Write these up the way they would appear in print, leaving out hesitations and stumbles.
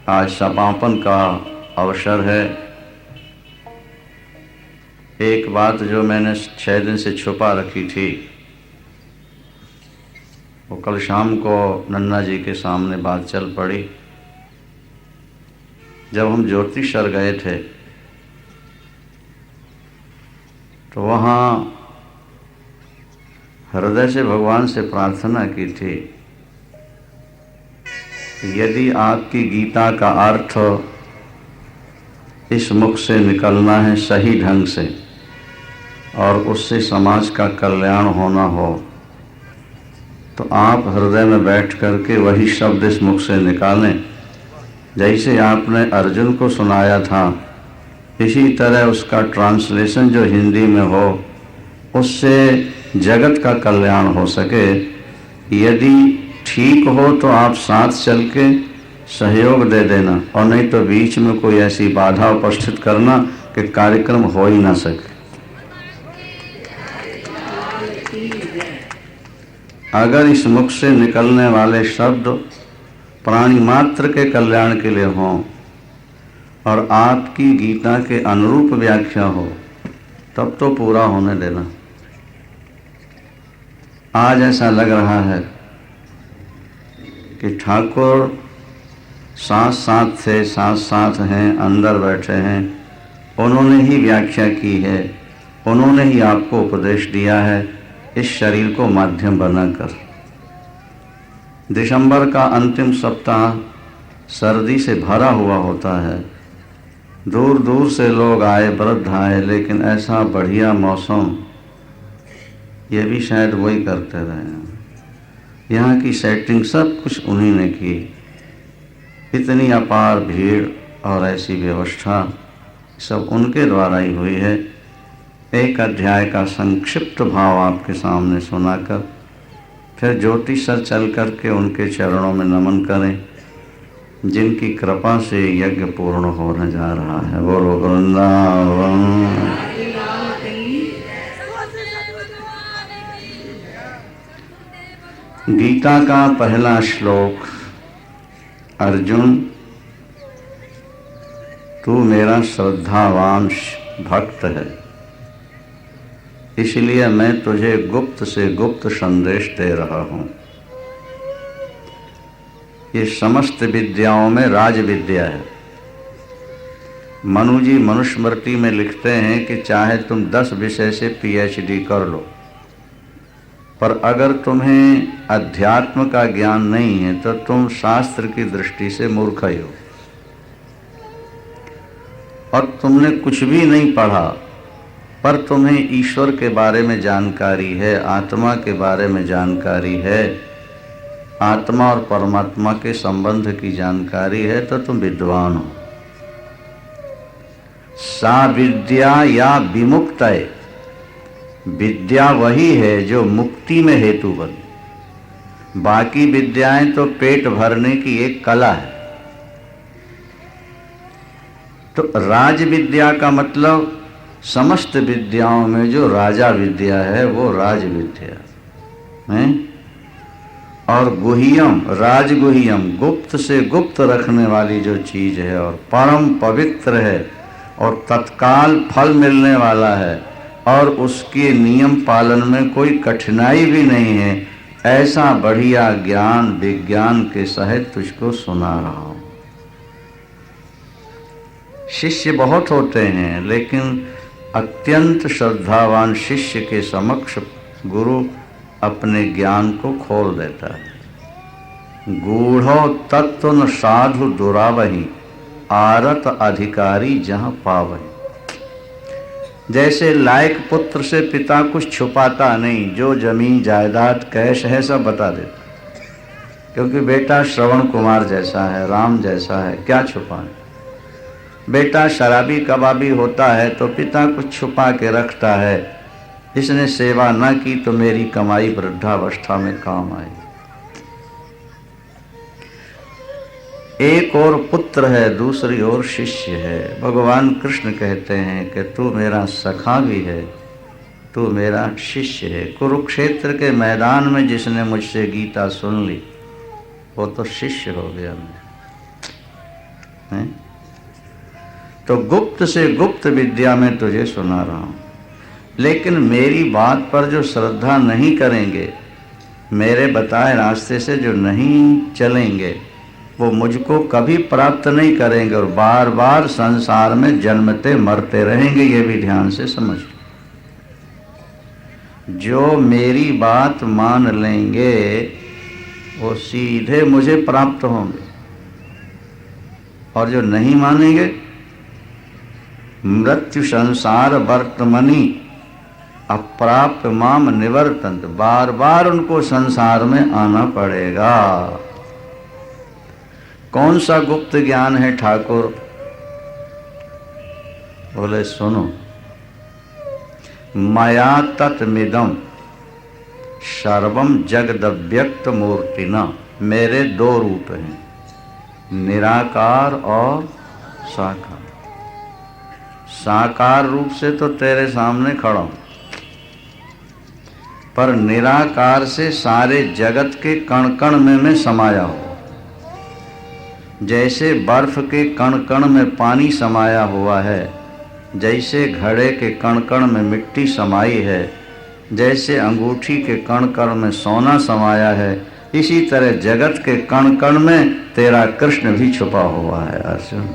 आज समापन का अवसर है। एक बात जो मैंने 6 दिन से छुपा रखी थी, वो कल शाम को नन्ना जी के सामने बात चल पड़ी। जब हम ज्योतिषर गए थे तो वहाँ हृदय से भगवान से प्रार्थना की थी, यदि आपकी गीता का अर्थ इस मुख से निकलना है सही ढंग से और उससे समाज का कल्याण होना हो, तो आप हृदय में बैठ करके वही शब्द इस मुख से निकालें। जैसे आपने अर्जुन को सुनाया था, इसी तरह उसका ट्रांसलेशन जो हिंदी में हो, उससे जगत का कल्याण हो सके। यदि ठीक हो तो आप साथ चल के सहयोग दे देना, और नहीं तो बीच में कोई ऐसी बाधा उपस्थित करना कि कार्यक्रम हो ही ना सके। अगर इस मुख से निकलने वाले शब्द प्राणी मात्र के कल्याण के लिए हों और आपकी गीता के अनुरूप व्याख्या हो, तब तो पूरा होने देना। आज ऐसा लग रहा है कि ठाकुर साथ साथ थे, साथ साथ हैं, अंदर बैठे हैं, उन्होंने ही व्याख्या की है, उन्होंने ही आपको उपदेश दिया है इस शरीर को माध्यम बनाकर। दिसंबर का अंतिम सप्ताह सर्दी से भरा हुआ होता है। दूर दूर से लोग आए, वृद्ध आए, लेकिन ऐसा बढ़िया मौसम, ये भी शायद वही करते रहे। यहाँ की सेटिंग सब कुछ उन्हीं ने की। इतनी अपार भीड़ और ऐसी व्यवस्था सब उनके द्वारा ही हुई है। एक अध्याय का संक्षिप्त भाव आपके सामने सुनाकर फिर ज्योतिषर चल करके उनके चरणों में नमन करें, जिनकी कृपा से यज्ञ पूर्ण होने जा रहा है। बोलो वृंदावन। गीता का पहला श्लोक, अर्जुन तू मेरा श्रद्धावान भक्त है, इसलिए मैं तुझे गुप्त से गुप्त संदेश दे रहा हूं। ये समस्त विद्याओं में राज विद्या है। मनु जी मनुस्मृति में लिखते हैं कि चाहे तुम 10 विषय से PhD कर लो, पर अगर तुम्हें अध्यात्म का ज्ञान नहीं है तो तुम शास्त्र की दृष्टि से मूर्ख ही हो। और तुमने कुछ भी नहीं पढ़ा, पर तुम्हें ईश्वर के बारे में जानकारी है, आत्मा के बारे में जानकारी है, आत्मा और परमात्मा के संबंध की जानकारी है, तो तुम विद्वान हो। सा विद्या या विमुक्तये, विद्या वही है जो मुक्ति में हेतु बने। बाकी विद्याएं तो पेट भरने की एक कला है। तो राज विद्या का मतलब समस्त विद्याओं में जो राजा विद्या है वो राज विद्या है। और गुह्यम, राजगुह्यम, गुप्त से गुप्त रखने वाली जो चीज है और परम पवित्र है और तत्काल फल मिलने वाला है और उसके नियम पालन में कोई कठिनाई भी नहीं है, ऐसा बढ़िया ज्ञान विज्ञान के सहित तुझको सुना रहा हूं। शिष्य बहुत होते हैं, लेकिन अत्यंत श्रद्धावान शिष्य के समक्ष गुरु अपने ज्ञान को खोल देता है। गूढ़ो तत्व न साधु दुरावही, आरत अधिकारी जहां पावही। जैसे लायक पुत्र से पिता कुछ छुपाता नहीं, जो जमीन जायदाद कैश है सब बता देता, क्योंकि बेटा श्रवण कुमार जैसा है, राम जैसा है, क्या छुपाए। बेटा शराबी कबाबी होता है तो पिता कुछ छुपा के रखता है, इसने सेवा न की तो मेरी कमाई वृद्धावस्था में काम आई। एक और पुत्र है, दूसरी ओर शिष्य है। भगवान कृष्ण कहते हैं कि तू मेरा सखा भी है, तू मेरा शिष्य है। कुरुक्षेत्र के मैदान में जिसने मुझसे गीता सुन ली वो तो शिष्य हो गया। हैं? तो गुप्त से गुप्त विद्या में तुझे सुना रहा हूं, लेकिन मेरी बात पर जो श्रद्धा नहीं करेंगे, मेरे बताए रास्ते से जो नहीं चलेंगे, वो मुझको कभी प्राप्त नहीं करेंगे और बार बार संसार में जन्मते मरते रहेंगे। ये भी ध्यान से समझ। जो मेरी बात मान लेंगे वो सीधे मुझे प्राप्त होंगे, और जो नहीं मानेंगे मृत्यु संसार वर्तमनी अप्राप्य माम निवर्तन्त, बार बार उनको संसार में आना पड़ेगा। कौन सा गुप्त ज्ञान है ठाकुर? बोले सुनो, मया तत्मिदम सर्वम जगदव्यक्त मूर्तिना। मेरे दो रूप हैं, निराकार और साकार। साकार रूप से तो तेरे सामने खड़ा हूं, पर निराकार से सारे जगत के कण कण में मैं समाया हूं। जैसे बर्फ के कण कण में पानी समाया हुआ है, जैसे घड़े के कण कण में मिट्टी समाई है, जैसे अंगूठी के कण कण में सोना समाया है, इसी तरह जगत के कण कण में तेरा कृष्ण भी छुपा हुआ है। अर्जुन,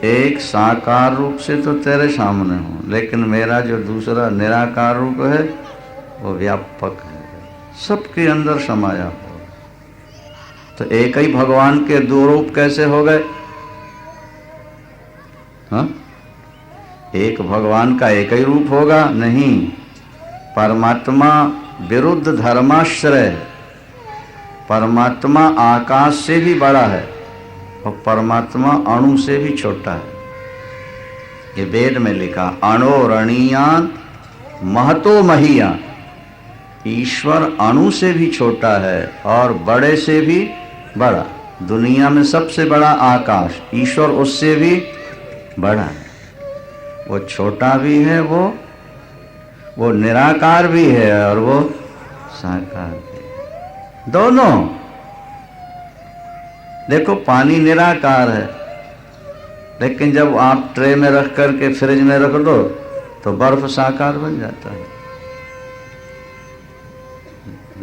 एक साकार रूप से तो तेरे सामने हूँ, लेकिन मेरा जो दूसरा निराकार रूप है वो व्यापक है, सबके अंदर समाया हो। तो एक ही भगवान के दो रूप कैसे हो गए? हाँ, एक भगवान का एक ही रूप होगा? नहीं, परमात्मा विरुद्ध धर्माश्रय। परमात्मा आकाश से भी बड़ा है और परमात्मा अणु से भी छोटा है। ये वेद में लिखा, अणोरणीयान महतो महीयान। ईश्वर अणु से भी छोटा है और बड़े से भी बड़ा। दुनिया में सबसे बड़ा आकाश, ईश्वर उससे भी बड़ा है। वो छोटा भी है, वो निराकार भी है और वो साकार भी है। दोनों। देखो, पानी निराकार है, लेकिन जब आप ट्रे में रख करके फ्रिज में रख दो तो बर्फ साकार बन जाता है।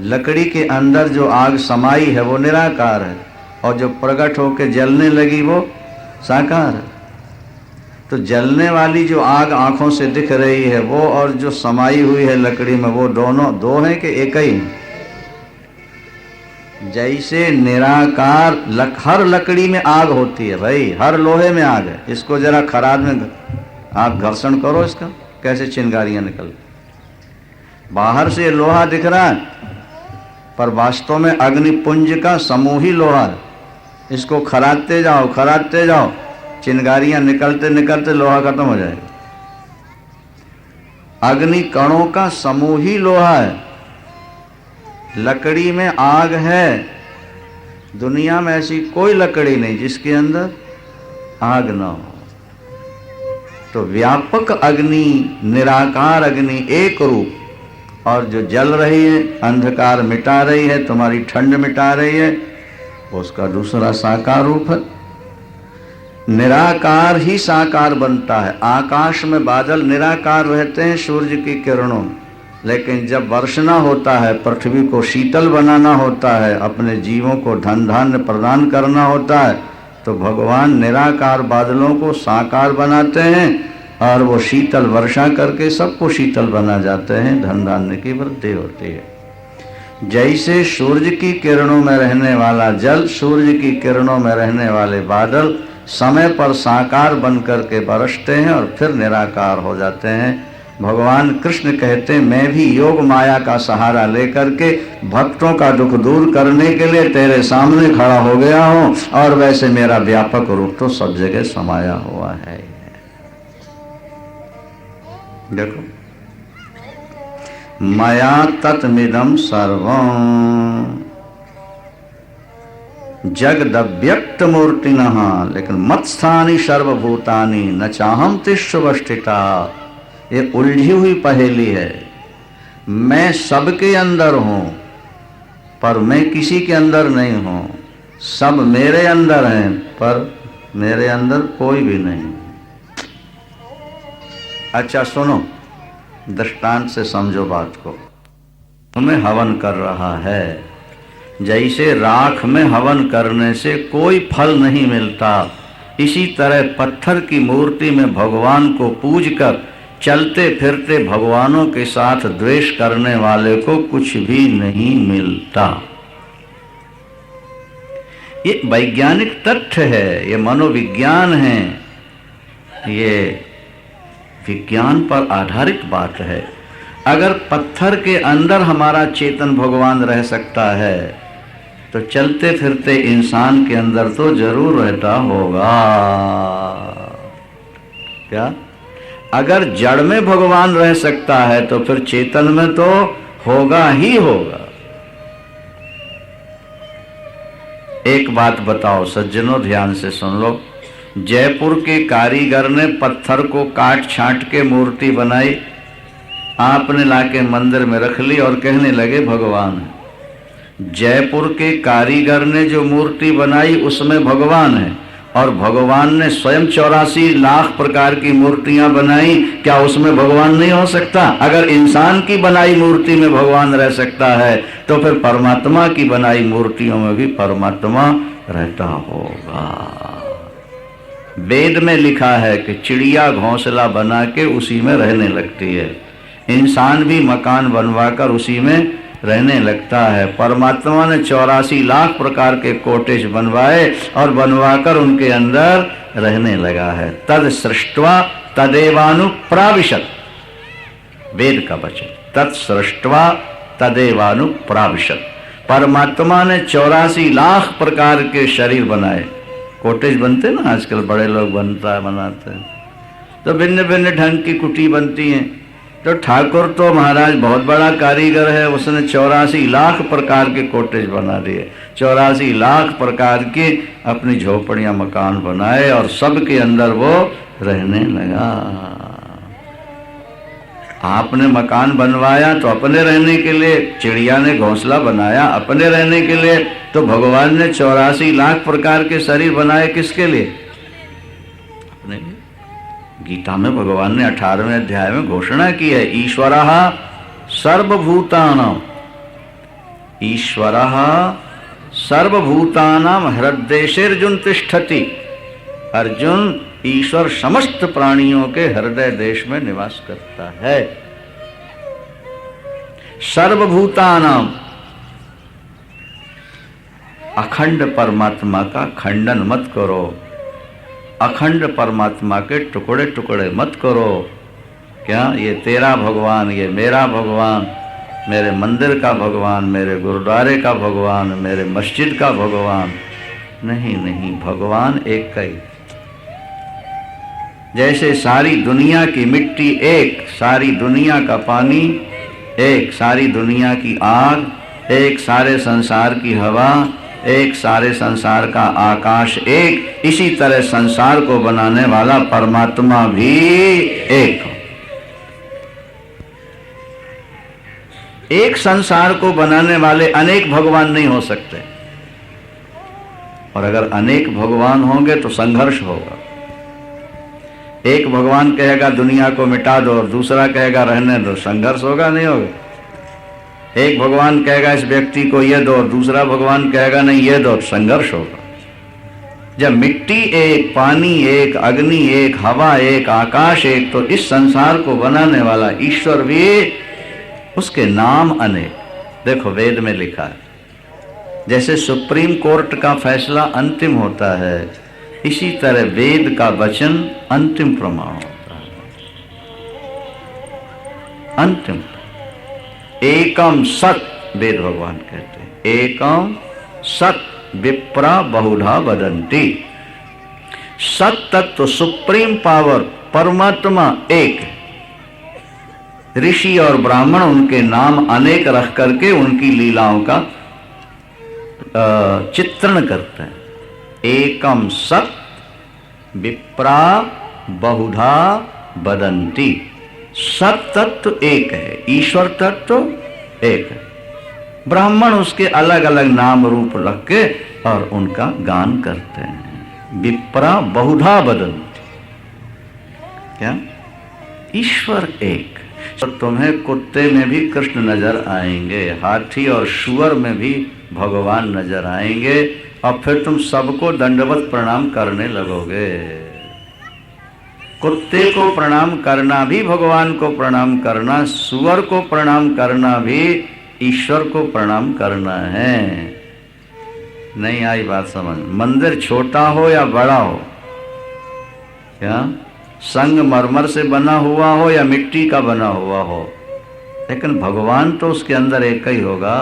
लकड़ी के अंदर जो आग समाई है वो निराकार है, और जो प्रकट होकर जलने लगी वो साकार है। तो जलने वाली जो आग आंखों से दिख रही है वो, और जो समाई हुई है लकड़ी में, वो दोनों दो हैं कि एक ही है? जैसे निराकार हर लकड़ी में आग होती है भाई, हर लोहे में आग है। इसको जरा खराद में आप घर्षण करो, इसका कैसे चिंगारियां निकल। बाहर से लोहा दिख रहा है, पर वास्तव में अग्निपुंज का समूह ही लोहा है। इसको खरादते जाओ, चिंगारियां निकलते निकलते लोहा खत्म हो जाएगा। अग्नि कणों का समूह ही लोहा है। लकड़ी में आग है। दुनिया में ऐसी कोई लकड़ी नहीं जिसके अंदर आग न हो। तो व्यापक अग्नि, निराकार अग्नि, एक रूप, और जो जल रही है, अंधकार मिटा रही है, तुम्हारी ठंड मिटा रही है, उसका दूसरा साकार रूप है। निराकार ही साकार बनता है। आकाश में बादल निराकार रहते हैं सूर्य की किरणों में, लेकिन जब वर्षना होता है, पृथ्वी को शीतल बनाना होता है, अपने जीवों को धन धान्य प्रदान करना होता है, तो भगवान निराकार बादलों को साकार बनाते हैं और वो शीतल वर्षा करके सबको शीतल बना जाते हैं, धन धान्य की वृद्धि होती है। जैसे सूर्य की किरणों में रहने वाला जल, सूर्य की किरणों में रहने वाले बादल समय पर साकार बन करके बरसते हैं और फिर निराकार हो जाते हैं। भगवान कृष्ण कहते हैं, मैं भी योग माया का सहारा लेकर के भक्तों का दुख दूर करने के लिए तेरे सामने खड़ा हो गया हूँ, और वैसे मेरा व्यापक रूप तो सब जगह समाया हुआ है। देखो, मया तत्मिदं सर्वं जगदव्यक्त मूर्तिनः, लेकिन मत्स्थानि सर्वभूतानि न चाहम तिष्ठवस्थिता। ये उलझी हुई पहेली है। मैं सबके अंदर हूं, पर मैं किसी के अंदर नहीं हूँ, सब मेरे अंदर हैं पर मेरे अंदर कोई भी नहीं। अच्छा सुनो, दृष्टांत से समझो बात को। हमें हवन कर रहा है, जैसे राख में हवन करने से कोई फल नहीं मिलता, इसी तरह पत्थर की मूर्ति में भगवान को पूजकर चलते फिरते भगवानों के साथ द्वेष करने वाले को कुछ भी नहीं मिलता। ये वैज्ञानिक तथ्य है, ये मनोविज्ञान है, ये विज्ञान पर आधारित बात है। अगर पत्थर के अंदर हमारा चेतन भगवान रह सकता है तो चलते फिरते इंसान के अंदर तो जरूर रहता होगा। क्या? अगर जड़ में भगवान रह सकता है तो फिर चेतन में तो होगा ही होगा। एक बात बताओ सज्जनों, ध्यान से सुन लो। जयपुर के कारीगर ने पत्थर को काट छांट के मूर्ति बनाई, आपने लाके मंदिर में रख ली और कहने लगे भगवान है। जयपुर के कारीगर ने जो मूर्ति बनाई उसमें भगवान है, और भगवान ने स्वयं 84 लाख प्रकार की मूर्तियां बनाई, क्या उसमें भगवान नहीं हो सकता? अगर इंसान की बनाई मूर्ति में भगवान रह सकता है तो फिर परमात्मा की बनाई मूर्तियों में भी परमात्मा रहता होगा। वेद में लिखा है कि चिड़िया घोंसला बना के उसी में रहने लगती है, इंसान भी मकान बनवाकर उसी में रहने लगता है। परमात्मा ने 84 लाख प्रकार के कोटेज बनवाए और बनवाकर उनके अंदर रहने लगा है। तद सृष्ट्वा तदेवानुप्राविशत, वेद का वचन, तत् सृष्ट्वा तदेवानुप्राविशत। परमात्मा ने 84 लाख प्रकार के शरीर बनाए। कोटेज बनते ना आजकल, बड़े लोग बनाते हैं, तो भिन्न भिन्न ढंग की कुटी बनती हैं। तो ठाकुर तो महाराज बहुत बड़ा कारीगर है, उसने 84 लाख प्रकार के कोटेज बना दिए, 84 लाख प्रकार के अपनी झोपड़ियां मकान बनाए और सबके अंदर वो रहने लगा। आपने मकान बनवाया तो अपने रहने के लिए, चिड़िया ने घोंसला बनाया अपने रहने के लिए, तो भगवान ने 84 लाख प्रकार के शरीर बनाए किसके लिए? अपने लिए। गीता में भगवान ने 18वें अध्याय में घोषणा की है, ईश्वरः सर्वभूतानां, ईश्वरः सर्वभूतानां हृदयेर्जुन तिष्ठति। अर्जुन, ईश्वर समस्त प्राणियों के हृदय देश में निवास करता है। सर्वभूतानां, अखंड परमात्मा का खंडन मत करो, अखंड परमात्मा के टुकड़े टुकड़े मत करो। क्या ये तेरा भगवान, ये मेरा भगवान, मेरे मंदिर का भगवान, मेरे गुरुद्वारे का भगवान, मेरे मस्जिद का भगवान? नहीं नहीं, भगवान एक का ही। जैसे सारी दुनिया की मिट्टी एक, सारी दुनिया का पानी एक, सारी दुनिया की आग एक, सारे संसार की हवा एक, सारे संसार का आकाश एक, इसी तरह संसार को बनाने वाला परमात्मा भी एक। एक संसार को बनाने वाले अनेक भगवान नहीं हो सकते, और अगर अनेक भगवान होंगे तो संघर्ष होगा। एक भगवान कहेगा दुनिया को मिटा दो और दूसरा कहेगा रहने दो, संघर्ष होगा नहीं होगा? एक भगवान कहेगा इस व्यक्ति को ये दो और दूसरा भगवान कहेगा नहीं ये दो, संघर्ष होगा। जब मिट्टी एक, पानी एक, अग्नि एक, हवा एक, आकाश एक, तो इस संसार को बनाने वाला ईश्वर भी, उसके नाम अनेक। देखो वेद में लिखा है, जैसे सुप्रीम कोर्ट का फैसला अंतिम होता है, इसी तरह वेद का वचन अंतिम प्रमाण होता है। अंतिम, एकम सत, वेद भगवान कहते हैं, एकम सत विप्रा बहुधा वदंती। सत तत्व, सुप्रीम पावर, परमात्मा एक। ऋषि और ब्राह्मण उनके नाम अनेक रख करके उनकी लीलाओं का चित्रण करते हैं। एकम सत विप्रा बहुधा वदंती। सत तत्व एक है, ईश्वर तत्व एक है, ब्राह्मण उसके अलग अलग नाम रूप रख के और उनका गान करते हैं। विप्रा बहुधा वदन्ति, क्या? ईश्वर एक। तो तुम्हें कुत्ते में भी कृष्ण नजर आएंगे, हाथी और शुअर में भी भगवान नजर आएंगे, और फिर तुम सबको दंडवत प्रणाम करने लगोगे। कुत्ते को प्रणाम करना भी भगवान को प्रणाम करना, सुअर को प्रणाम करना भी ईश्वर को प्रणाम करना है। नहीं आई बात समझ? मंदिर छोटा हो या बड़ा हो, क्या संगमरमर से बना हुआ हो या मिट्टी का बना हुआ हो, लेकिन भगवान तो उसके अंदर एक ही होगा।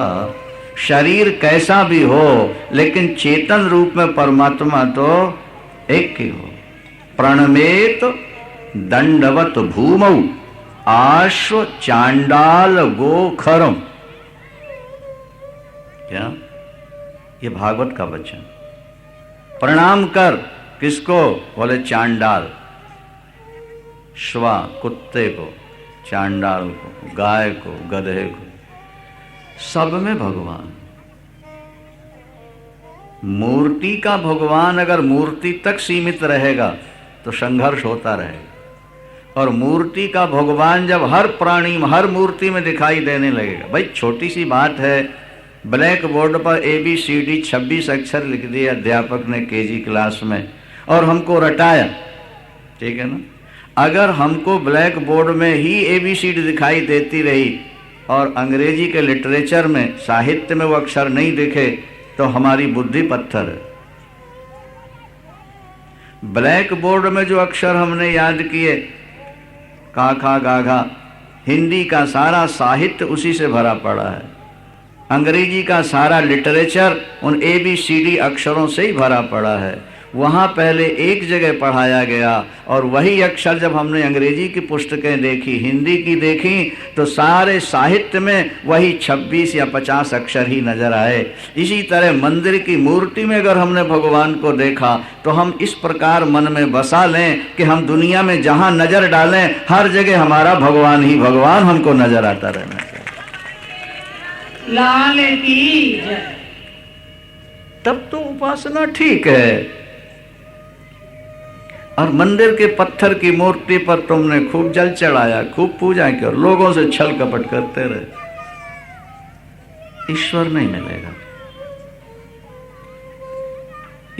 शरीर कैसा भी हो, लेकिन चेतन रूप में परमात्मा तो एक ही हो। प्रणमेत दंडवत भूमौ आश्व चांडाल गोखरम, क्या? ये भागवत का वचन। प्रणाम कर किसको? बोले चांडाल, श्वा कुत्ते को, चांडाल को, गाय को, गधे को, सब में भगवान। मूर्ति का भगवान अगर मूर्ति तक सीमित रहेगा तो संघर्ष होता रहेगा, और मूर्ति का भगवान जब हर प्राणी में, हर मूर्ति में दिखाई देने लगेगा। भाई छोटी सी बात है, ब्लैक बोर्ड पर ABCD 26 अक्षर लिख दिया अध्यापक ने KG क्लास में, और हमको रटाया, ठीक है ना? अगर हमको ब्लैक बोर्ड में ही ABCD दिखाई देती रही और अंग्रेजी के लिटरेचर में, साहित्य में वो अक्षर नहीं दिखे, तो हमारी बुद्धि पत्थर है। ब्लैक बोर्ड में जो अक्षर हमने याद किए, का खा गा घा, हिंदी का सारा साहित्य उसी से भरा पड़ा है। अंग्रेजी का सारा लिटरेचर उन ABCD अक्षरों से ही भरा पड़ा है। वहाँ पहले एक जगह पढ़ाया गया, और वही अक्षर जब हमने अंग्रेजी की पुस्तकें देखी, हिंदी की देखी, तो सारे साहित्य में वही 26 या 50 अक्षर ही नजर आए। इसी तरह मंदिर की मूर्ति में अगर हमने भगवान को देखा, तो हम इस प्रकार मन में बसा लें कि हम दुनिया में जहाँ नजर डालें, हर जगह हमारा भगवान ही भगवान हमको नजर आता रहना चाहिए। लाल की जय। तब तो उपासना ठीक है। और मंदिर के पत्थर की मूर्ति पर तुमने खूब जल चढ़ाया, खूब पूजा की, और लोगों से छल कपट करते रहे, ईश्वर नहीं मिलेगा।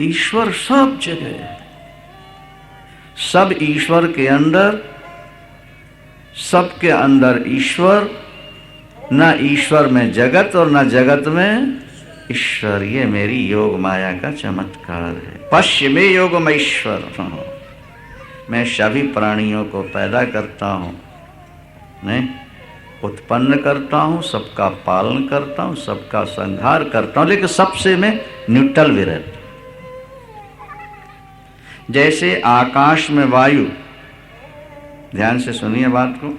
ईश्वर सब जगह है, सब ईश्वर के अंदर, सबके अंदर ईश्वर, न ईश्वर में जगत और न जगत में ईश्वर। ये मेरी योग माया का चमत्कार है। पश्य में योग में ईश्वर, मैं सभी प्राणियों को पैदा करता हूँ, नहीं उत्पन्न करता हूँ, सबका पालन करता हूँ, सबका संहार करता हूँ, लेकिन सबसे मैं न्यूट्रल भी रहता हूँ। जैसे आकाश में वायु, ध्यान से सुनिए बात को,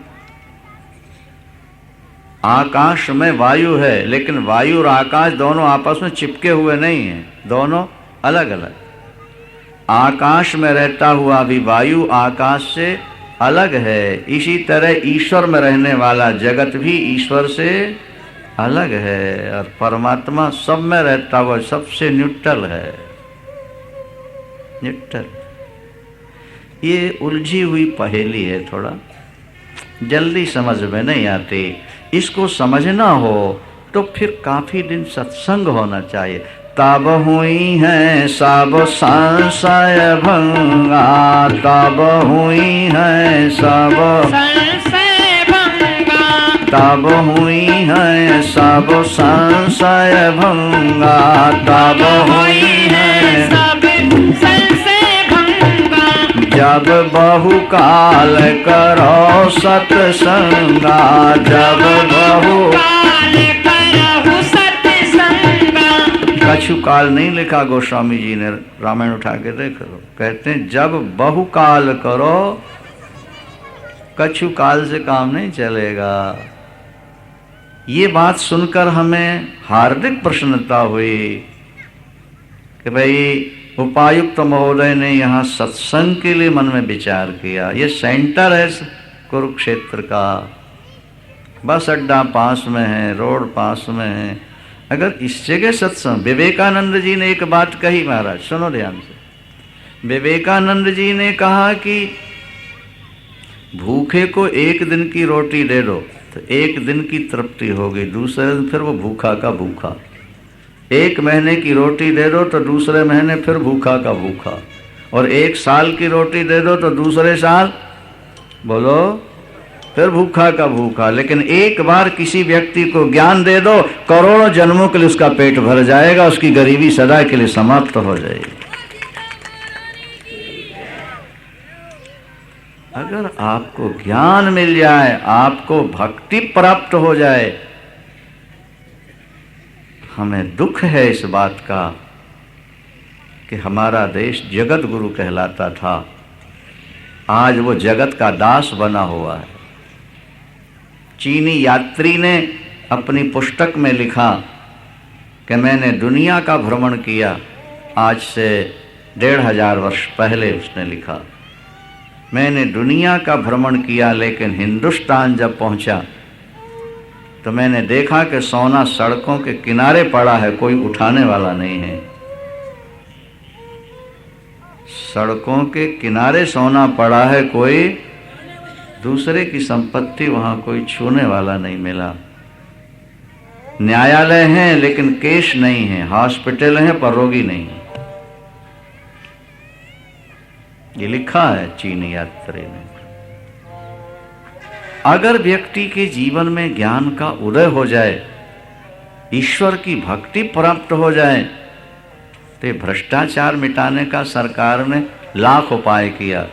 आकाश में वायु है, लेकिन वायु और आकाश दोनों आपस में चिपके हुए नहीं हैं, दोनों अलग अलग। आकाश में रहता हुआ भी वायु आकाश से अलग है। इसी तरह ईश्वर में रहने वाला जगत भी ईश्वर से अलग है, और परमात्मा सब में रहता हुआ सबसे न्यूट्रल है, न्यूट्रल। ये उलझी हुई पहेली है, थोड़ा जल्दी समझ में नहीं आती। इसको समझना हो तो फिर काफी दिन सत्संग होना चाहिए। तब हुई है सब संशय भंगा, तब हुई है सब संशय भंगा, तब हुई है सब संशय भंगा, तब हुई है सब संशय भंगा। जब बहुकाल करो सत्संगा, जब काल करहु सत्संगा। कछु काल नहीं लिखा गोस्वामी जी ने, रामायण उठा के देख लो। कहते हैं जब बहुकाल करो, कछु काल से काम नहीं चलेगा। ये बात सुनकर हमें हार्दिक प्रसन्नता हुई कि भाई उपायुक्त महोदय ने यहाँ सत्संग के लिए मन में विचार किया। ये सेंटर है कुरुक्षेत्र का, बस अड्डा पास में है, रोड पास में है, अगर इस जगह सत्संग, विवेकानंद जी ने एक बात कही महाराज, सुनो ध्यान से। विवेकानंद जी ने कहा कि भूखे को एक दिन की रोटी दे दो तो एक दिन की तृप्ति होगी, दूसरे दिन फिर वो भूखा का भूखा। एक महीने की रोटी दे दो तो दूसरे महीने फिर भूखा का भूखा, और एक साल की रोटी दे दो तो दूसरे साल बोलो फिर भूखा का भूखा। लेकिन एक बार किसी व्यक्ति को ज्ञान दे दो, करोड़ों जन्मों के लिए उसका पेट भर जाएगा, उसकी गरीबी सदा के लिए समाप्त हो जाएगी। अगर आपको ज्ञान मिल जाए, आपको भक्ति प्राप्त हो जाए, हमें दुख है इस बात का कि हमारा देश जगत गुरु कहलाता था, आज वो जगत का दास बना हुआ है। चीनी यात्री ने अपनी पुस्तक में लिखा कि मैंने दुनिया का भ्रमण किया, आज से 1500 वर्ष पहले उसने लिखा, मैंने दुनिया का भ्रमण किया, लेकिन हिंदुस्तान जब पहुंचा तो मैंने देखा कि सोना सड़कों के किनारे पड़ा है, कोई उठाने वाला नहीं है। सड़कों के किनारे सोना पड़ा है, कोई दूसरे की संपत्ति वहां कोई छूने वाला नहीं मिला। न्यायालय हैं लेकिन केस नहीं है, हॉस्पिटल हैं पर रोगी नहीं है। ये लिखा है चीनी यात्री ने। अगर व्यक्ति के जीवन में ज्ञान का उदय हो जाए, ईश्वर की भक्ति प्राप्त हो जाए, तो भ्रष्टाचार मिटाने का सरकार ने लाख उपाय किया,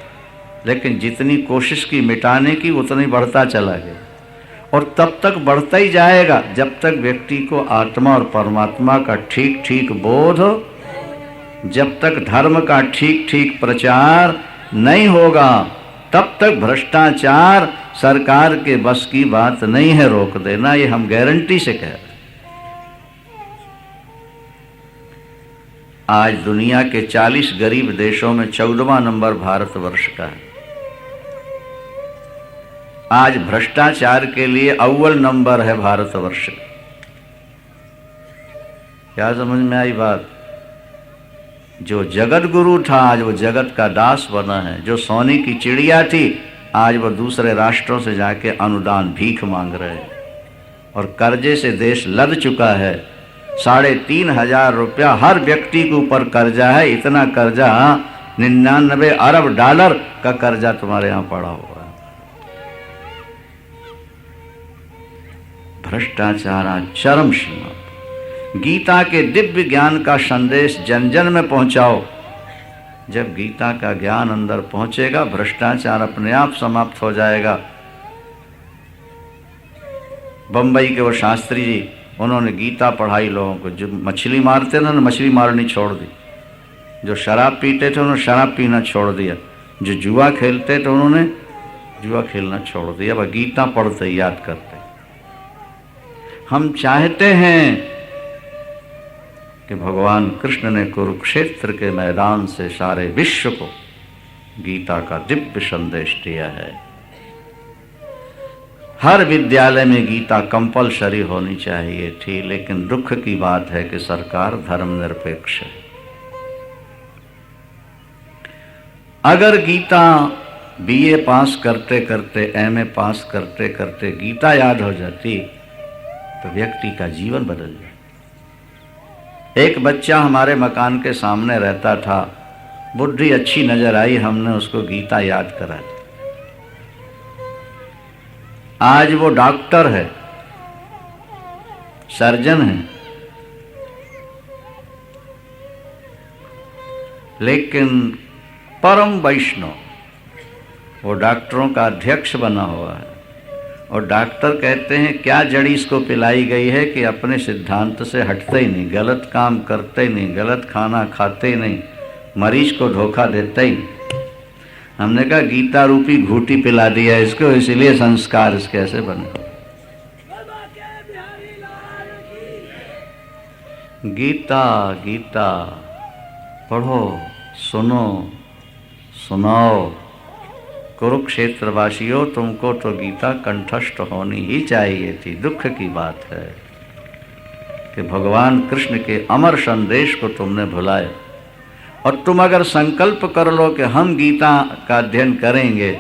लेकिन जितनी कोशिश की मिटाने की उतनी बढ़ता चला गया, और तब तक बढ़ता ही जाएगा जब तक व्यक्ति को आत्मा और परमात्मा का ठीक ठीक बोध, जब तक धर्म का ठीक ठीक प्रचार नहीं होगा, तब तक भ्रष्टाचार सरकार के बस की बात नहीं है रोक देना। ये हम गारंटी से कह रहे हैं। आज दुनिया के 40 गरीब देशों में 14वां नंबर भारतवर्ष का है। आज भ्रष्टाचार के लिए अव्वल नंबर है भारतवर्ष। क्या समझ में आई बात? जो जगत गुरु था आज वो जगत का दास बना है। जो सोने की चिड़िया थी आज वो दूसरे राष्ट्रों से जाके अनुदान भीख मांग रहे हैं, और कर्जे से देश लद चुका है। 3,500 रुपया हर व्यक्ति के ऊपर कर्जा है। इतना कर्जा 99 अरब डॉलर का कर्जा तुम्हारे यहां पड़ा हुआ है। भ्रष्टाचार आज चरम सीमा। गीता के दिव्य ज्ञान का संदेश जन जन में पहुंचाओ। जब गीता का ज्ञान अंदर पहुंचेगा, भ्रष्टाचार अपने आप समाप्त हो जाएगा। बंबई के वो शास्त्री जी, उन्होंने गीता पढ़ाई लोगों को। जो मछली मारते थे उन्होंने मछली मारनी छोड़ दी, जो शराब पीते थे उन्होंने शराब पीना छोड़ दिया, जो जुआ खेलते थे उन्होंने जुआ खेलना छोड़ दिया। वह गीता पढ़ते याद करते। हम चाहते हैं कि भगवान कृष्ण ने कुरुक्षेत्र के मैदान से सारे विश्व को गीता का दिव्य संदेश दिया है। हर विद्यालय में गीता कंपलसरी होनी चाहिए थी, लेकिन दुख की बात है कि सरकार धर्मनिरपेक्ष है। अगर गीता बीए पास करते करते, एमए पास करते करते गीता याद हो जाती तो व्यक्ति का जीवन बदल जाए। एक बच्चा हमारे मकान के सामने रहता था, बुद्धि अच्छी नजर आई, हमने उसको गीता याद करा दी। आज वो डॉक्टर है, सर्जन है, लेकिन परम वैष्णव। वो डॉक्टरों का अध्यक्ष बना हुआ है, और डॉक्टर कहते हैं क्या जड़ी इसको पिलाई गई है कि अपने सिद्धांत से हटते ही नहीं, गलत काम करते ही नहीं, गलत खाना खाते ही नहीं, मरीज को धोखा देते ही नहीं। हमने कहा गीता रूपी घूटी पिला दिया इसको, इसलिए संस्कार इसके ऐसे बने। गीता गीता पढ़ो, सुनो, सुनाओ। कुरुक्षेत्र वासियों, तुमको तो गीता कंठस्थ होनी ही चाहिए थी। दुख की बात है कि भगवान कृष्ण के अमर संदेश को तुमने भुलाए। और तुम अगर संकल्प कर लो कि हम गीता का अध्ययन करेंगे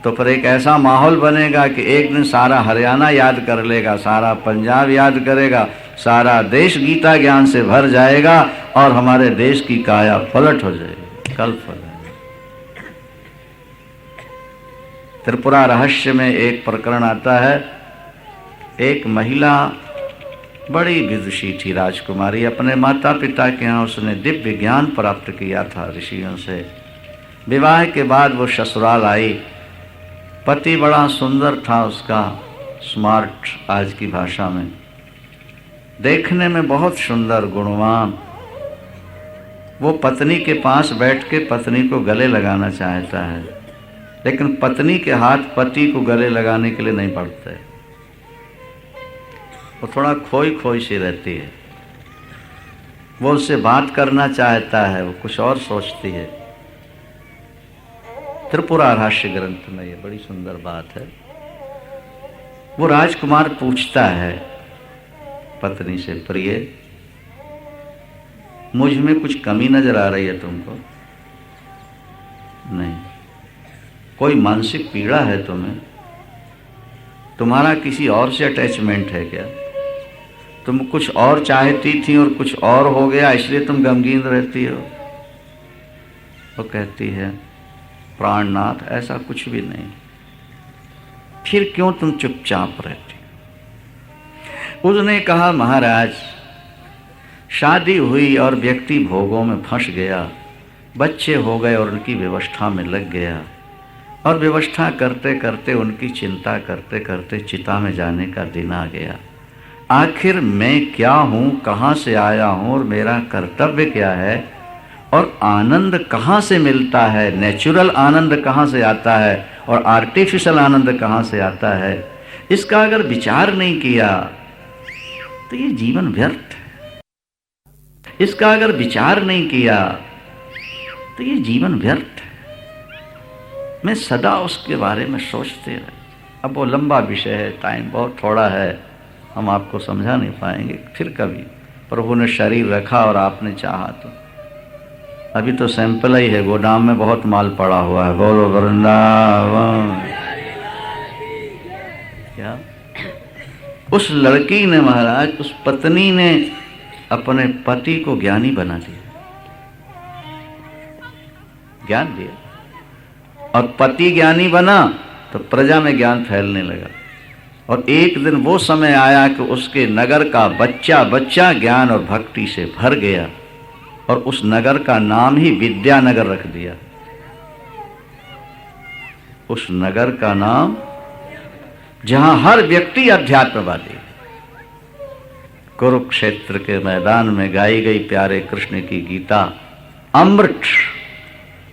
तो फिर एक ऐसा माहौल बनेगा कि एक दिन सारा हरियाणा याद कर लेगा, सारा पंजाब याद करेगा, सारा देश गीता ज्ञान से भर जाएगा और हमारे देश की काया पलट हो जाएगी, कल्प हो जाएगी। त्रिपुरा रहस्य में एक प्रकरण आता है, एक महिला बड़ी विदुषी थी, राजकुमारी, अपने माता पिता के यहाँ उसने दिव्य ज्ञान प्राप्त किया था ऋषियों से। विवाह के बाद वो ससुराल आई, पति बड़ा सुंदर था उसका, स्मार्ट आज की भाषा में, देखने में बहुत सुंदर गुणवान। वो पत्नी के पास बैठ के पत्नी को गले लगाना चाहता है, लेकिन पत्नी के हाथ पति को गले लगाने के लिए नहीं बढ़ते, वो थोड़ा खोई खोई सी रहती है। वो उससे बात करना चाहता है, वो कुछ और सोचती है। त्रिपुरा रहस्य ग्रंथ में ये बड़ी सुंदर बात है। वो राजकुमार पूछता है पत्नी से, प्रिय मुझ में कुछ कमी नजर आ रही है तुमको? नहीं। कोई मानसिक पीड़ा है तुम्हें? तुम्हारा किसी और से अटैचमेंट है क्या? तुम कुछ और चाहती थी और कुछ और हो गया, इसलिए तुम गमगीन रहती हो? वो कहती है, प्राणनाथ ऐसा कुछ भी नहीं। फिर क्यों तुम चुपचाप रहती? उसने कहा, महाराज शादी हुई और व्यक्ति भोगों में फंस गया, बच्चे हो गए और उनकी व्यवस्था में लग गया, और व्यवस्था करते करते उनकी चिंता करते करते चिता में जाने का दिन आ गया। आखिर मैं क्या हूँ, कहाँ से आया हूँ और मेरा कर्तव्य क्या है, और आनंद कहाँ से मिलता है, नेचुरल आनंद कहाँ से आता है और आर्टिफिशियल आनंद कहाँ से आता है, इसका अगर विचार नहीं किया तो ये जीवन व्यर्थ है। इसका अगर विचार नहीं किया तो ये जीवन व्यर्थ है। मैं सदा उसके बारे में सोचते रहे। अब वो लंबा विषय है, टाइम बहुत थोड़ा है, हम आपको समझा नहीं पाएंगे, फिर कभी प्रभु ने शरीर रखा और आपने चाहा तो। अभी तो सैंपल ही है, गोदाम में बहुत माल पड़ा हुआ है। बोलो वृंदावन। क्या उस लड़की ने, महाराज उस पत्नी ने अपने पति को ज्ञानी बना दिया, ज्ञान दिया, और पति ज्ञानी बना तो प्रजा में ज्ञान फैलने लगा। और एक दिन वो समय आया कि उसके नगर का बच्चा बच्चा ज्ञान और भक्ति से भर गया, और उस नगर का नाम ही विद्यानगर रख दिया। उस नगर का नाम जहां हर व्यक्ति अध्यात्मवादी। कुरुक्षेत्र के मैदान में गाई गई प्यारे कृष्ण की गीता अमृत।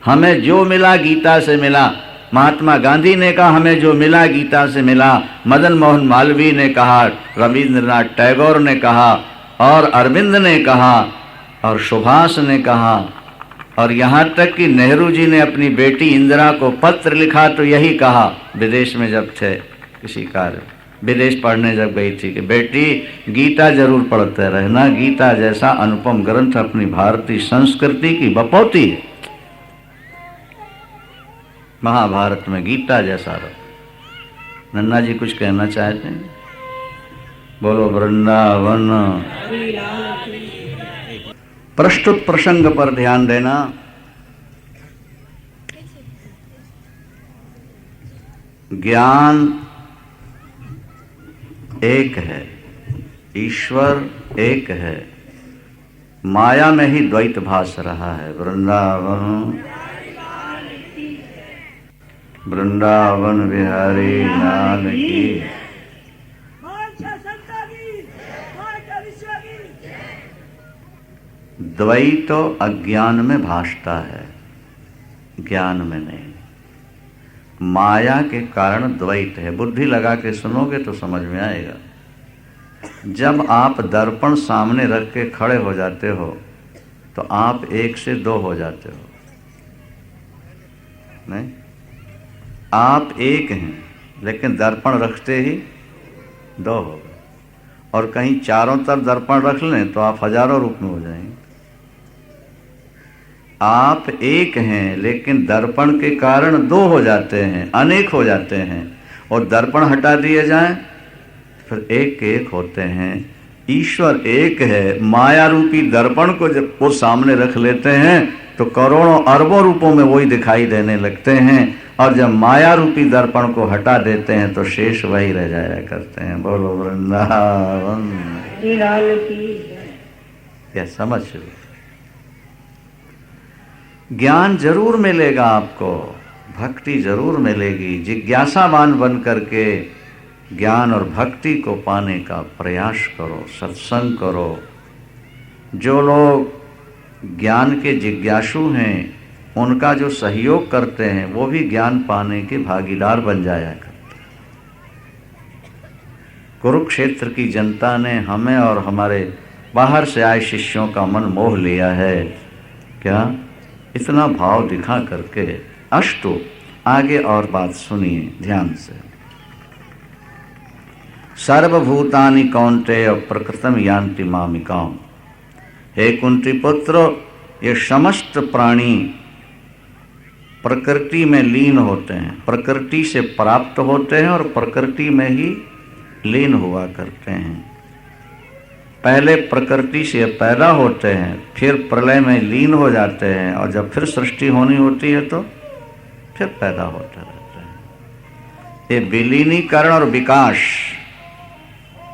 हमें जो मिला गीता से मिला। महात्मा गांधी ने कहा हमें जो मिला गीता से मिला, मदन मोहन मालवीय ने कहा, रविंद्रनाथ टैगोर ने कहा, और अरविंद ने कहा, और सुभाष ने कहा, और यहाँ तक कि नेहरू जी ने अपनी बेटी इंदिरा को पत्र लिखा तो यही कहा, विदेश में जब थे किसी कार्य, विदेश पढ़ने जब गई थी, कि बेटी गीता जरूर पढ़ते रहना, गीता जैसा अनुपम ग्रंथ अपनी भारतीय संस्कृति की बपौती है। महाभारत में गीता जैसा रहो। नन्ना जी कुछ कहना चाहते हैं? बोलो वृंदावन। प्रस्तुत प्रसंग पर ध्यान देना। ज्ञान एक है, ईश्वर एक है, माया में ही द्वैत भास रहा है। वृंदावन वृंदावन बिहारी लाल की। द्वैत तो अज्ञान में भासता है, ज्ञान में नहीं। माया के कारण द्वैत है। बुद्धि लगा के सुनोगे तो समझ में आएगा। जब आप दर्पण सामने रख के खड़े हो जाते हो तो आप एक से दो हो जाते हो, नहीं? आप एक हैं लेकिन दर्पण रखते ही दो हो गए। और कहीं चारों तरफ दर्पण रख लें तो आप हजारों रूप में हो जाएंगे। आप एक हैं लेकिन दर्पण के कारण दो हो जाते हैं, अनेक हो जाते हैं। और दर्पण हटा दिए जाएं फिर एक के एक होते हैं। ईश्वर एक है, माया रूपी दर्पण को जब वो सामने रख लेते हैं तो करोड़ों अरबों रूपों में वही दिखाई देने लगते हैं, और जब माया रूपी दर्पण को हटा देते हैं तो शेष वही रह जाया करते हैं। बोलो वृंदावन लाल की। क्या समझ लो। ज्ञान जरूर मिलेगा आपको, भक्ति जरूर मिलेगी। जिज्ञासावान बन करके ज्ञान और भक्ति को पाने का प्रयास करो, सत्संग करो। जो लोग ज्ञान के जिज्ञासु हैं उनका जो सहयोग करते हैं वो भी ज्ञान पाने के भागीदार बन जाया करते हैं। कुरुक्षेत्र की जनता ने हमें और हमारे बाहर से आए शिष्यों का मन मोह लिया है। क्या इतना भाव दिखा करके। अष्टो आगे और बात सुनिए ध्यान से। सर्वभूतानि कौन्तेय प्रकृतम यान्ति मामिकाम। हे कुंती पुत्र, ये समस्त प्राणी प्रकृति में लीन होते हैं, प्रकृति से प्राप्त होते हैं और प्रकृति में ही लीन हुआ करते हैं। पहले प्रकृति से पैदा होते हैं, फिर प्रलय में लीन हो जाते हैं, और जब फिर सृष्टि होनी होती है तो फिर पैदा होते रहते हैं। ये विलीनीकरण और विकास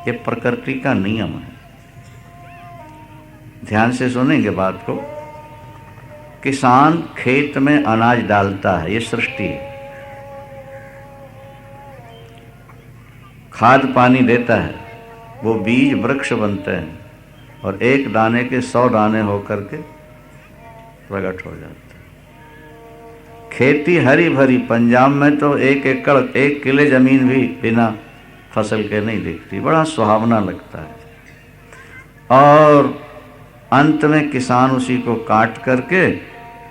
ये प्रकृति का नियम है। ध्यान से सुनेंगे बात को। किसान खेत में अनाज डालता है, ये सृष्टि है। खाद पानी देता है, वो बीज वृक्ष बनते हैं और एक दाने के 100 दाने होकर के प्रकट हो जाते हैं। खेती हरी भरी, पंजाब में तो 1 एकड़ 1 किले जमीन भी बिना फसल के नहीं दिखती, बड़ा सुहावना लगता है। और अंत में किसान उसी को काट करके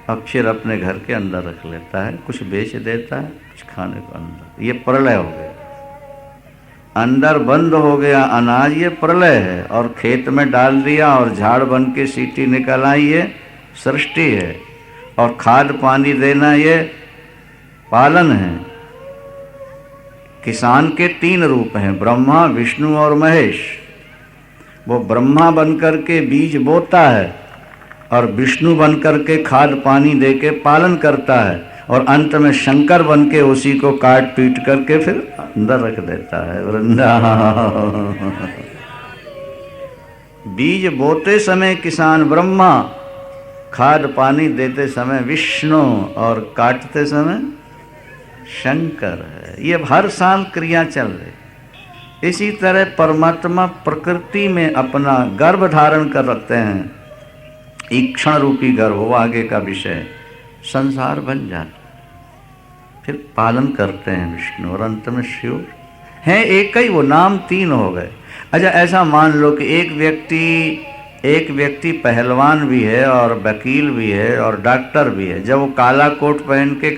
अब फिर अपने घर के अंदर रख लेता है, कुछ बेच देता है, कुछ खाने को अंदर। ये प्रलय हो गया, अंदर बंद हो गया अनाज, ये प्रलय है। और खेत में डाल दिया और झाड़ बन के सीटी निकल आई, ये सृष्टि है। और खाद पानी देना ये पालन है। किसान के 3 रूप हैं, ब्रह्मा, विष्णु और महेश। वो ब्रह्मा बनकर के बीज बोता है और विष्णु बनकर के खाद पानी दे के पालन करता है, और अंत में शंकर बन के उसी को काट पीट करके फिर अंदर रख देता है। वृंदावन। बीज बोते समय किसान ब्रह्मा, खाद पानी देते समय विष्णु और काटते समय शंकर है। ये हर साल क्रिया चल रही। इसी तरह परमात्मा प्रकृति में अपना गर्भ धारण कर रखते हैं, ईक्षण रूपी गर्भ, वो आगे का विषय। संसार बन जाता, फिर पालन करते हैं विष्णु, और अंत में शिव हैं एक ही, वो नाम 3 हो गए। अच्छा, ऐसा मान लो कि एक व्यक्ति पहलवान भी है और वकील भी है और डॉक्टर भी है। जब वो काला कोट पहन के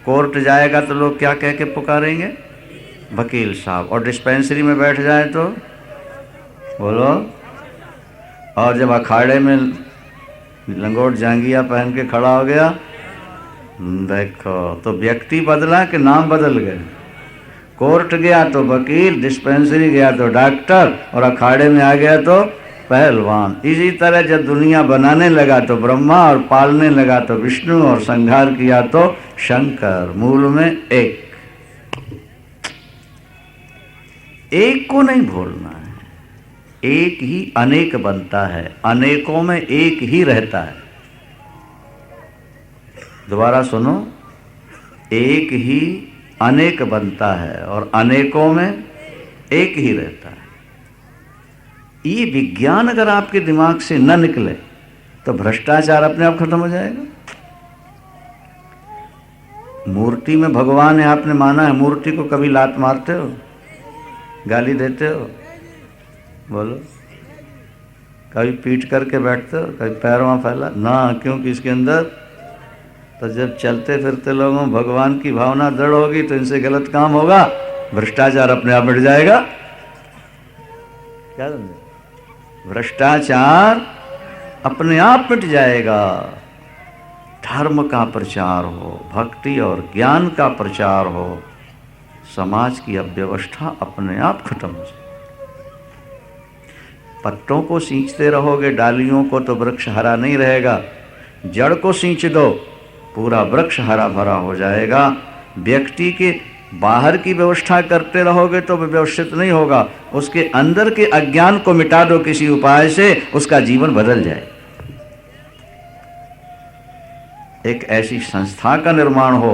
कोर्ट जाएगा तो लोग क्या कह के पुकारेंगे? वकील साहब। और डिस्पेंसरी में बैठ जाए तो बोलो। और जब अखाड़े में लंगोट जांगिया पहन के खड़ा हो गया, देखो तो व्यक्ति बदला कि नाम बदल गए? कोर्ट गया तो वकील, डिस्पेंसरी गया तो डॉक्टर, और अखाड़े में आ गया तो पहलवान। इसी तरह जब दुनिया बनाने लगा तो ब्रह्मा, और पालने लगा तो विष्णु, और संहार किया तो शंकर। मूल में एक को नहीं भूलना है। एक ही अनेक बनता है, अनेकों में एक ही रहता है। दोबारा सुनो, एक ही अनेक बनता है और अनेकों में एक ही रहता है। ये विज्ञान अगर आपके दिमाग से न निकले तो भ्रष्टाचार अपने आप खत्म हो जाएगा। मूर्ति में भगवान है आपने माना है, मूर्ति को कभी लात मारते हो, गाली देते हो? बोलो। कभी पीट करके बैठते हो, कभी पैरों फैला ना, क्योंकि इसके अंदर तो जब चलते फिरते लोगों में भगवान की भावना दृढ़ होगी तो इनसे गलत काम होगा, भ्रष्टाचार अपने आप मिट जाएगा। क्या समझे? भ्रष्टाचार अपने आप मिट जाएगा। धर्म का प्रचार हो, भक्ति और ज्ञान का प्रचार हो, समाज की अव्यवस्था अपने आप खत्म हो जाए। पत्तों को सींचते रहोगे, डालियों को, तो वृक्ष हरा नहीं रहेगा। जड़ को सींच दो, पूरा वृक्ष हरा भरा हो जाएगा। व्यक्ति के बाहर की व्यवस्था करते रहोगे तो व्यवस्थित नहीं होगा। उसके अंदर के अज्ञान को मिटा दो किसी उपाय से, उसका जीवन बदल जाए। एक ऐसी संस्था का निर्माण हो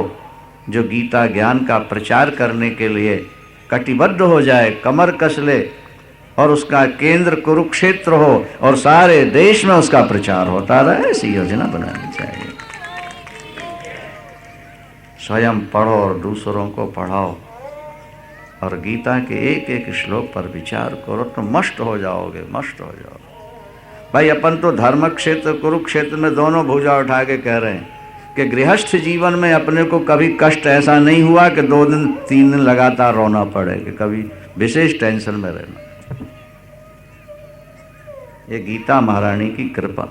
जो गीता ज्ञान का प्रचार करने के लिए कटिबद्ध हो जाए, कमर कस ले, और उसका केंद्र कुरुक्षेत्र हो और सारे देश में उसका प्रचार होता रहे। ऐसी योजना बनानी चाहिए। स्वयं पढ़ो और दूसरों को पढ़ाओ, और गीता के एक एक श्लोक पर विचार करो तो मस्त हो जाओगे, मस्त हो जाओगे। भाई अपन तो धर्म क्षेत्र कुरुक्षेत्र में दोनों भुजा उठा के कह रहे हैं कि गृहस्थ जीवन में अपने को कभी कष्ट ऐसा नहीं हुआ कि 2 दिन 3 दिन लगातार रोना पड़े, कि कभी विशेष टेंशन में रहना। ये गीता महारानी की कृपा।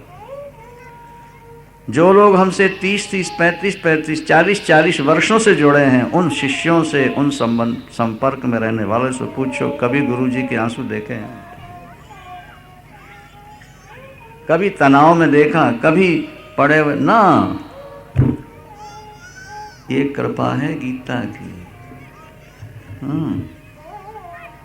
जो लोग हमसे 30-30, 35-35, 40-40 वर्षों से जुड़े हैं, उन शिष्यों से, उन संपर्क में रहने वाले से पूछो, कभी गुरुजी के आंसू देखे हैं? कभी तनाव में देखा? कभी पड़े हुए? ना। ये कृपा है गीता की।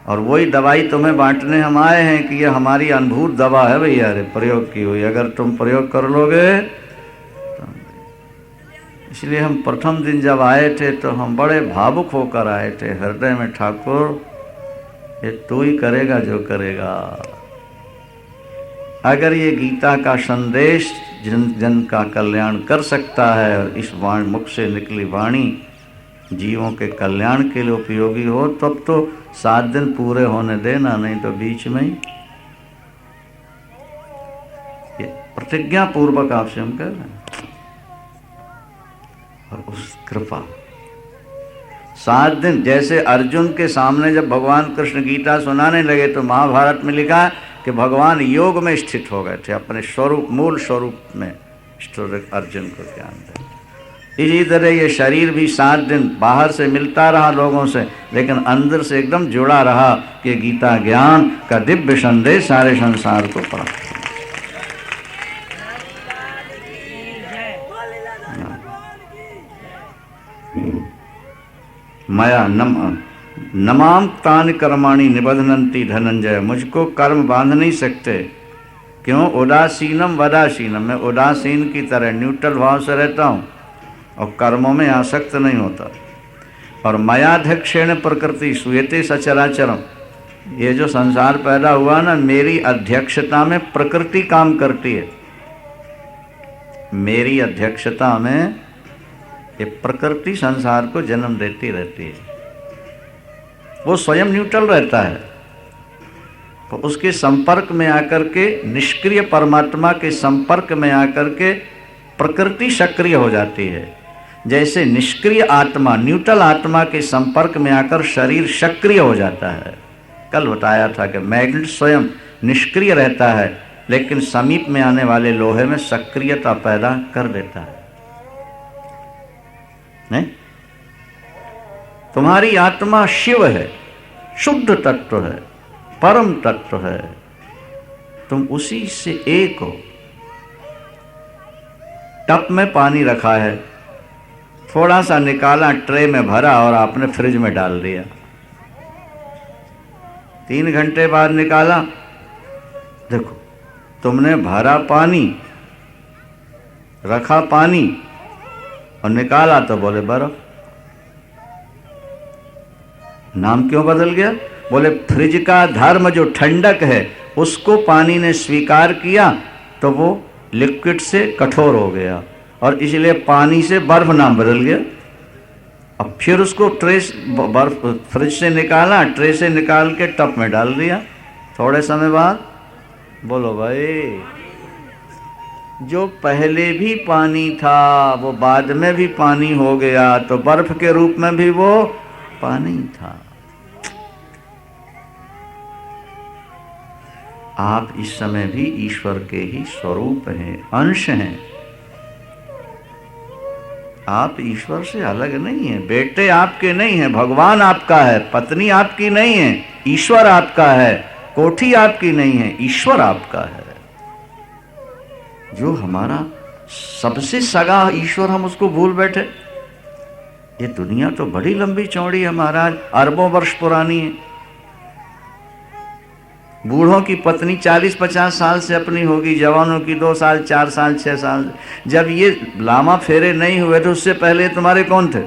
और वही दवाई तुम्हें बांटने हम आए हैं कि ये हमारी अनुभूत दवा है भैया, अरे प्रयोग की हुई। अगर तुम प्रयोग कर लोगे तो, इसलिए हम प्रथम दिन जब आए थे तो हम बड़े भावुक होकर आए थे। हृदय में ठाकुर, ये तू ही करेगा जो करेगा। अगर ये गीता का संदेश जन जन का कल्याण कर सकता है, और इस वाणी मुख से निकली वाणी जीवों के कल्याण के लिए उपयोगी हो, तब तो 7 दिन पूरे होने देना, नहीं तो बीच में ही। ये प्रतिज्ञा पूर्वक आपसे हम कह रहे हैं। और उस कृपा 7 दिन, जैसे अर्जुन के सामने जब भगवान कृष्ण गीता सुनाने लगे तो महाभारत में लिखा कि भगवान योग में स्थित हो गए थे, अपने स्वरूप, मूल स्वरूप में अर्जुन को ज्ञान दे। इसी तरह ये शरीर भी 7 दिन बाहर से मिलता रहा लोगों से, लेकिन अंदर से एकदम जुड़ा रहा कि गीता ज्ञान का दिव्य संदेश सारे संसार को प्राप्त हो। मया नमाम तानि कर्माणि निबधनन्ति धनंजय। मुझको कर्म बांध नहीं सकते। क्यों? उदासीनम वदासीनम। मैं उदासीन की तरह न्यूट्रल भाव से रहता हूँ और कर्मों में आसक्त नहीं होता। और मयाध्यक्षेण प्रकृति सूयते सचराचरम। ये जो संसार पैदा हुआ ना, मेरी अध्यक्षता में प्रकृति काम करती है। मेरी अध्यक्षता में ये प्रकृति संसार को जन्म देती रहती है। वो स्वयं न्यूट्रल रहता है, तो उसके संपर्क में आकर के, निष्क्रिय परमात्मा के संपर्क में आकर के प्रकृति सक्रिय हो जाती है। जैसे निष्क्रिय आत्मा, न्यूट्रल आत्मा के संपर्क में आकर शरीर सक्रिय हो जाता है। कल बताया था कि मैग्नेट स्वयं निष्क्रिय रहता है, लेकिन समीप में आने वाले लोहे में सक्रियता पैदा कर देता है। नहीं? तुम्हारी आत्मा शिव है, शुद्ध तत्व है, परम तत्व है। तुम उसी से एक हो। टप में पानी रखा है, थोड़ा सा निकाला, ट्रे में भरा और आपने फ्रिज में डाल दिया। 3 घंटे बाद निकाला, देखो तुमने भरा पानी, रखा पानी और निकाला तो बोले बर्फ। नाम क्यों बदल गया? बोले फ्रिज का धर्म जो ठंडक है उसको पानी ने स्वीकार किया तो वो लिक्विड से कठोर हो गया, और इसलिए पानी से बर्फ नाम बदल गया। अब फिर उसको बर्फ फ्रिज से निकाला, ट्रे से निकाल के टप में डाल दिया। थोड़े समय बाद बोलो भाई, जो पहले भी पानी था वो बाद में भी पानी हो गया, तो बर्फ के रूप में भी वो पानी था। आप इस समय भी ईश्वर के ही स्वरूप हैं, अंश हैं। आप ईश्वर से अलग नहीं हैं। बेटे आपके नहीं हैं, भगवान आपका है। पत्नी आपकी नहीं है, ईश्वर आपका है। कोठी आपकी नहीं है, ईश्वर आपका है। जो हमारा सबसे सगा ईश्वर, हम उसको भूल बैठे। ये दुनिया तो बड़ी लंबी चौड़ी है महाराज, अरबों वर्ष पुरानी है। बूढ़ों की पत्नी 40-50 साल से अपनी होगी, जवानों की 2 साल 4 साल 6 साल। जब ये लामा फेरे नहीं हुए तो उससे पहले तुम्हारे कौन थे?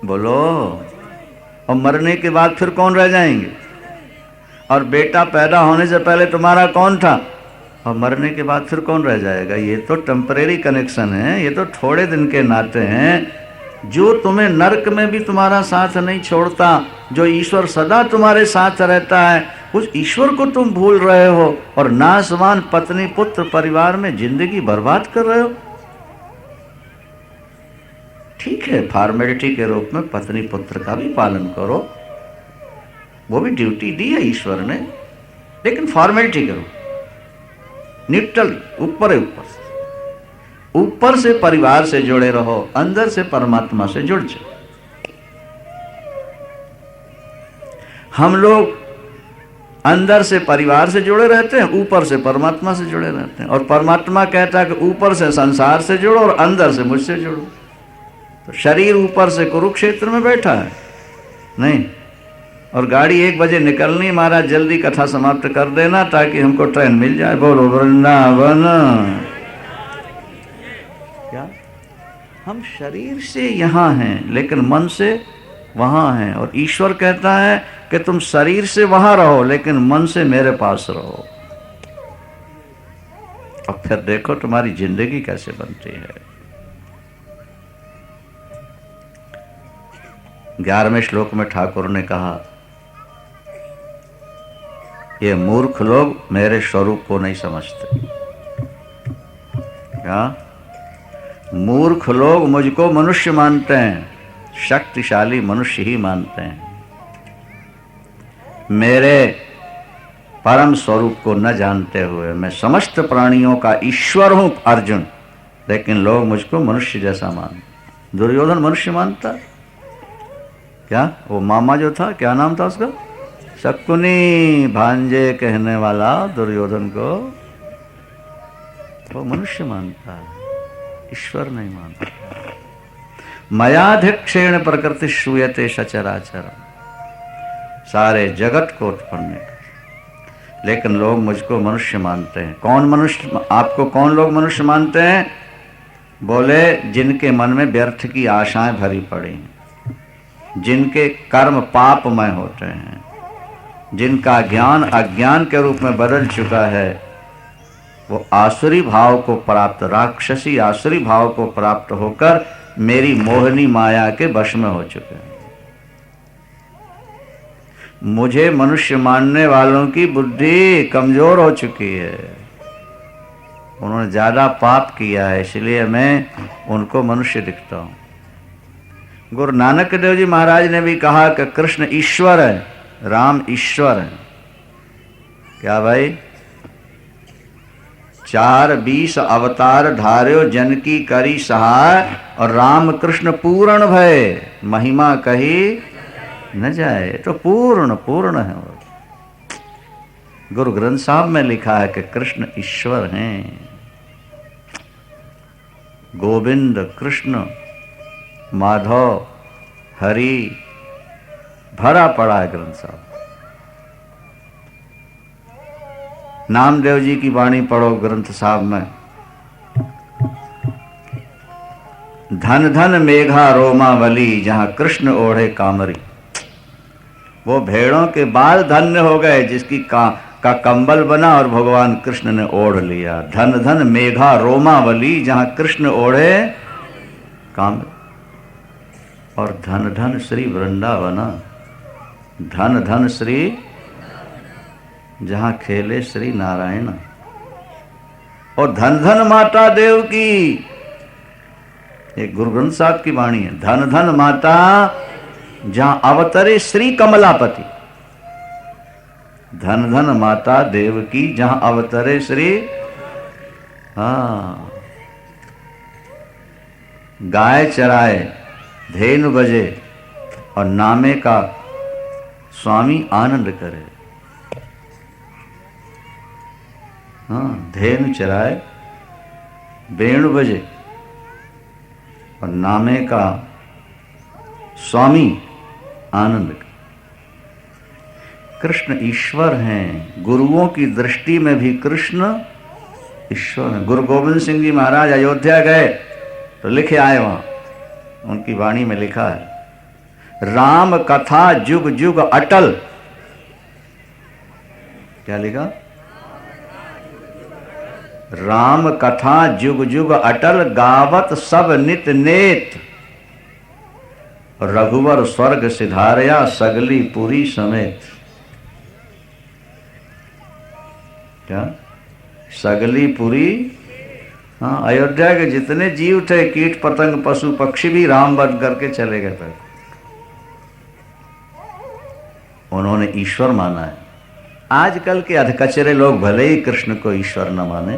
बोलो। और मरने के बाद फिर कौन रह जाएंगे? और बेटा पैदा होने से पहले तुम्हारा कौन था? और मरने के बाद फिर कौन रह जाएगा? ये तो टेम्परेरी कनेक्शन है, ये तो थोड़े दिन के नाते हैं। जो तुम्हें नरक में भी तुम्हारा साथ नहीं छोड़ता, जो ईश्वर सदा तुम्हारे साथ रहता है, उस ईश्वर को तुम भूल रहे हो और नासवान पत्नी पुत्र परिवार में जिंदगी बर्बाद कर रहे हो। ठीक है, फॉर्मेलिटी के रूप में पत्नी पुत्र का भी पालन करो, वो भी ड्यूटी दी है ईश्वर ने, लेकिन फॉर्मेलिटी करो, निपटल ऊपर से परिवार से जुड़े रहो, अंदर से परमात्मा से जुड़ जाओ। हम लोग अंदर से परिवार से जुड़े रहते हैं, ऊपर से परमात्मा से जुड़े रहते हैं। और परमात्मा कहता है कि ऊपर से संसार से जुड़ो और अंदर से मुझसे जुड़ो। तो शरीर ऊपर से कुरुक्षेत्र में बैठा है नहीं, और गाड़ी 1 बजे निकलनी। महाराज जल्दी कथा समाप्त कर देना ताकि हमको ट्रेन मिल जाए। बोलो वृंदावन। क्या हम शरीर से यहाँ हैं लेकिन मन से वहाँ हैं, और ईश्वर कहता है कि तुम शरीर से वहाँ रहो लेकिन मन से मेरे पास रहो। और फिर देखो तुम्हारी जिंदगी कैसे बनती है। 11वें श्लोक में ठाकुर ने कहा, ये मूर्ख लोग मेरे स्वरूप को नहीं समझते। क्या? मूर्ख लोग मुझको मनुष्य मानते हैं, शक्तिशाली मनुष्य ही मानते हैं। मेरे परम स्वरूप को न जानते हुए मैं समस्त प्राणियों का ईश्वर हूं अर्जुन, लेकिन लोग मुझको मनुष्य जैसा मानते। दुर्योधन मनुष्य मानता? क्या वो मामा जो था, क्या नाम था उसका? शकुनी, भांजे कहने वाला दुर्योधन को वो मनुष्य मानता है, ईश्वर नहीं मानता। मयाध्यक्षेण प्रकृति श्रूयते सचराचर, सारे जगत को उत्पन्न कर, लेकिन लोग मुझको मनुष्य मानते हैं। कौन मनुष्य? आपको कौन लोग मनुष्य मानते हैं? बोले जिनके मन में व्यर्थ की आशाएं भरी पड़ी हैं, जिनके कर्म पापमय होते हैं, जिनका ज्ञान अज्ञान के रूप में बदल चुका है, वो आसुरी भाव को प्राप्त, राक्षसी आसुरी भाव को प्राप्त होकर मेरी मोहनी माया के वश में हो चुके हैं। मुझे मनुष्य मानने वालों की बुद्धि कमजोर हो चुकी है, उन्होंने ज्यादा पाप किया है, इसलिए मैं उनको मनुष्य दिखता हूं। गुरु नानक देव जी महाराज ने भी कहा कि कृष्ण ईश्वर है, राम ईश्वर है। क्या भाई? 4-20 अवतार धार्यो जन की करी सहाय, और राम कृष्ण पूर्ण भय, महिमा कही न जाए। तो पूर्ण है वो। गुरु ग्रंथ साहब में लिखा है कि कृष्ण ईश्वर हैं। गोविंद, कृष्ण, माधव, हरि भरा पड़ा है ग्रंथ साहब। नामदेव जी की वाणी पढ़ो ग्रंथ साहब में, धन धन मेघा रोमावली जहां कृष्ण ओढ़े कामरी। वो भेड़ों के बाल धन्य हो गए जिसकी का कंबल बना और भगवान कृष्ण ने ओढ़ लिया। धन धन मेघा रोमावली जहां कृष्ण ओढ़े कामरी। और धन धन श्री वृंदावना, धन धन श्री जहां खेले श्री नारायण। और धन धन माता देव की, एक गुरु ग्रंथ साहब की वाणी है, धन धन माता जहां अवतरे श्री कमलापति। धन धन माता देवकी जहां अवतरे श्री। हाँ, गाय चराए, धेनु बजे और नामे का स्वामी आनंद करे। हाँ, धेनु चराए, वेणु बजे और नामे का स्वामी आनंद करे। कृष्ण ईश्वर हैं, गुरुओं की दृष्टि में भी कृष्ण ईश्वर हैं। गुरु गोविंद सिंह जी महाराज अयोध्या गए तो लिखे आए, वहां उनकी वाणी में लिखा है, राम कथा जुग जुग अटल। क्या लिखा? राम कथा जुग जुग अटल, गावत सब नित नेत। रघुवर स्वर्ग सिधारया, सगली पुरी समेत। क्या? सगली पुरी। हाँ, अयोध्या के जितने जीव थे, कीट पतंग पशु पक्षी भी राम बन करके चले गए पहले। उन्होंने ईश्वर माना है। आजकल के अधकचरे लोग भले ही कृष्ण को ईश्वर न माने,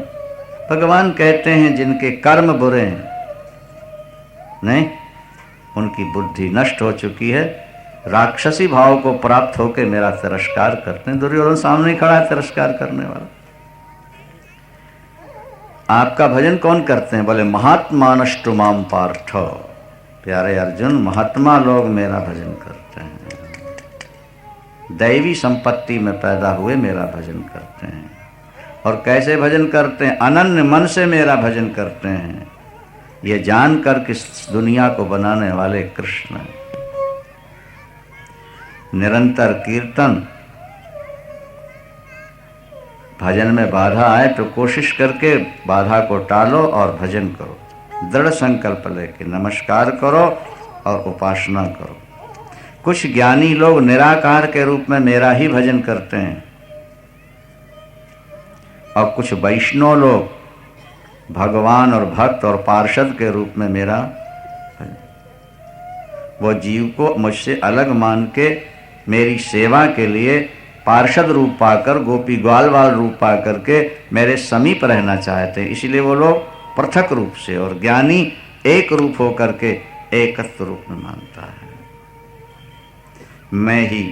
भगवान कहते हैं जिनके कर्म बुरे हैं, नहीं, उनकी बुद्धि नष्ट हो चुकी है, राक्षसी भाव को प्राप्त होकर मेरा तिरस्कार करते हैं। दुर्योधन सामने खड़ा है तिरस्कार करने वाला। आपका भजन कौन करते हैं? बोले महात्मा नष्टु माम पार्थ। प्यारे अर्जुन, महात्मा लोग मेरा भजन करते हैं, दैवी संपत्ति में पैदा हुए मेरा भजन करते हैं। और कैसे भजन करते हैं? अनन्य मन से मेरा भजन करते हैं, ये जानकर कि इस दुनिया को बनाने वाले कृष्ण हैं। निरंतर कीर्तन, भजन में बाधा आए तो कोशिश करके बाधा को टालो और भजन करो। दृढ़ संकल्प लेके नमस्कार करो और उपासना करो। कुछ ज्ञानी लोग निराकार के रूप में मेरा ही भजन करते हैं, और कुछ वैष्णव लोग भगवान और भक्त और पार्षद के रूप में मेरा भजन। वो जीव को मुझसे अलग मान के मेरी सेवा के लिए पार्षद रूप पाकर, गोपी ग्वालवाल रूप पा करके मेरे समीप रहना चाहते हैं। इसलिए वो लोग पृथक रूप से, और ज्ञानी एक रूप होकर के एकत्व रूप में मानता है। मैं ही